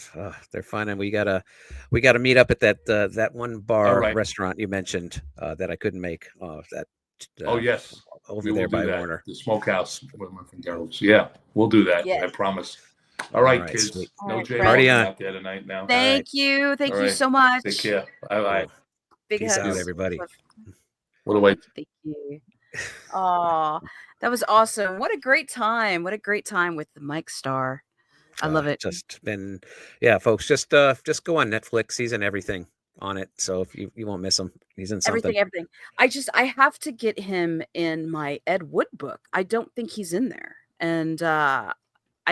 [SPEAKER 2] fun, and we gotta meet up at that one bar restaurant you mentioned that I couldn't make.
[SPEAKER 3] Yes,
[SPEAKER 2] over there by Warner,
[SPEAKER 3] the Smokehouse with my friend Gerald's. Yeah, we'll do that. Yes. I promise. All right, kids.
[SPEAKER 2] Sweet.
[SPEAKER 3] No party out there tonight now.
[SPEAKER 1] Thank you so much.
[SPEAKER 3] Take care. Bye.
[SPEAKER 1] Big
[SPEAKER 2] Peace out, everybody.
[SPEAKER 3] What do I?
[SPEAKER 1] Thank you. Oh, that was awesome! What a great time! What a great time with Mike Starr. I love it.
[SPEAKER 2] Just been, folks. Just go on Netflix. He's in everything on it, so if you won't miss him. He's in something.
[SPEAKER 1] Everything. I have to get him in my Ed Wood book. I don't think he's in there, and I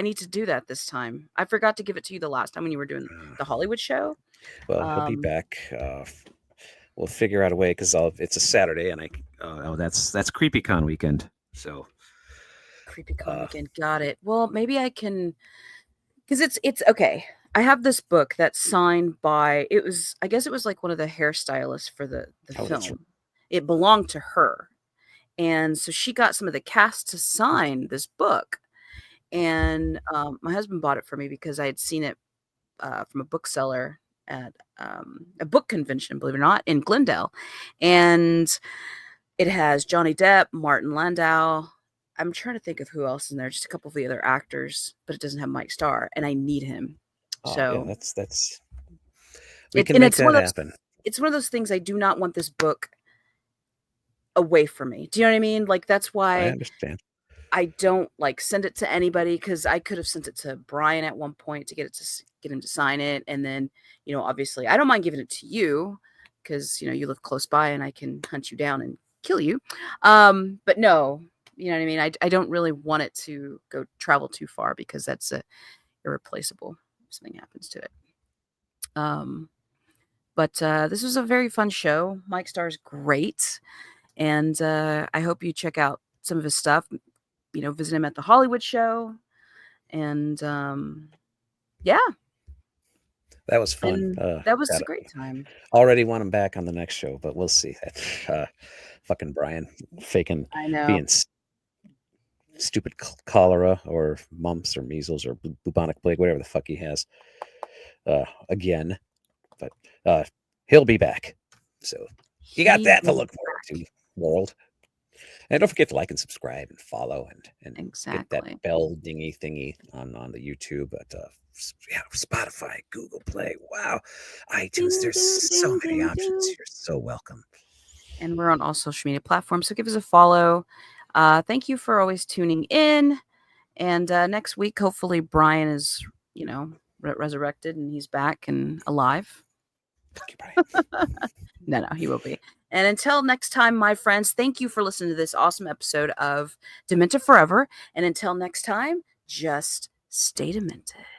[SPEAKER 1] need to do that this time. I forgot to give it to you the last time when you were doing the Hollywood show.
[SPEAKER 2] Well, he'll be back. We'll figure out a way because it's a Saturday, and that's CreepyCon weekend. So
[SPEAKER 1] CreepyCon weekend. Got it. Well, maybe I can. Because it's okay. I have this book that's signed by I guess it was like one of the hairstylists for the film. It belonged to her. And so she got some of the cast to sign this book. And my husband bought it for me because I had seen it from a bookseller at a book convention, believe it or not, in Glendale. And it has Johnny Depp, Martin Landau. I'm trying to think of who else in there, just a couple of the other actors, but it doesn't have Mike Starr, and I need him.
[SPEAKER 2] That's we can make that happen.
[SPEAKER 1] It's one of those things I do not want this book away from me. Do you know what I mean? Like that's why
[SPEAKER 2] I understand.
[SPEAKER 1] I don't send it to anybody because I could have sent it to Brian at one point to get him to sign it, and then obviously I don't mind giving it to you because you live close by and I can hunt you down and kill you. But no, you know what I mean? I don't really want it to go travel too far because that's irreplaceable if something happens to it. But this was a very fun show. Mike Starr's great. And I hope you check out some of his stuff. You know, visit him at the Hollywood show. And yeah.
[SPEAKER 2] That was fun.
[SPEAKER 1] And that was a great time.
[SPEAKER 2] Already want him back on the next show, but we'll see. Fucking Brian faking
[SPEAKER 1] I know.
[SPEAKER 2] being stupid cholera or mumps or measles or bubonic plague, whatever the fuck he has. Again, but he'll be back. So you got that to look forward to, world. And don't forget to like and subscribe and follow and
[SPEAKER 1] Exactly.
[SPEAKER 2] get that bell dingy thingy on the YouTube. But yeah, Spotify, Google Play, wow, iTunes. There's so many options. You're so welcome.
[SPEAKER 1] And we're on all social media platforms, so give us a follow. Thank you for always tuning in. And next week, hopefully, Brian is, you know, resurrected and he's back and alive.
[SPEAKER 2] Thank you, Brian.
[SPEAKER 1] No, he will be. And until next time, my friends, thank you for listening to this awesome episode of Demented Forever. And until next time, just stay demented.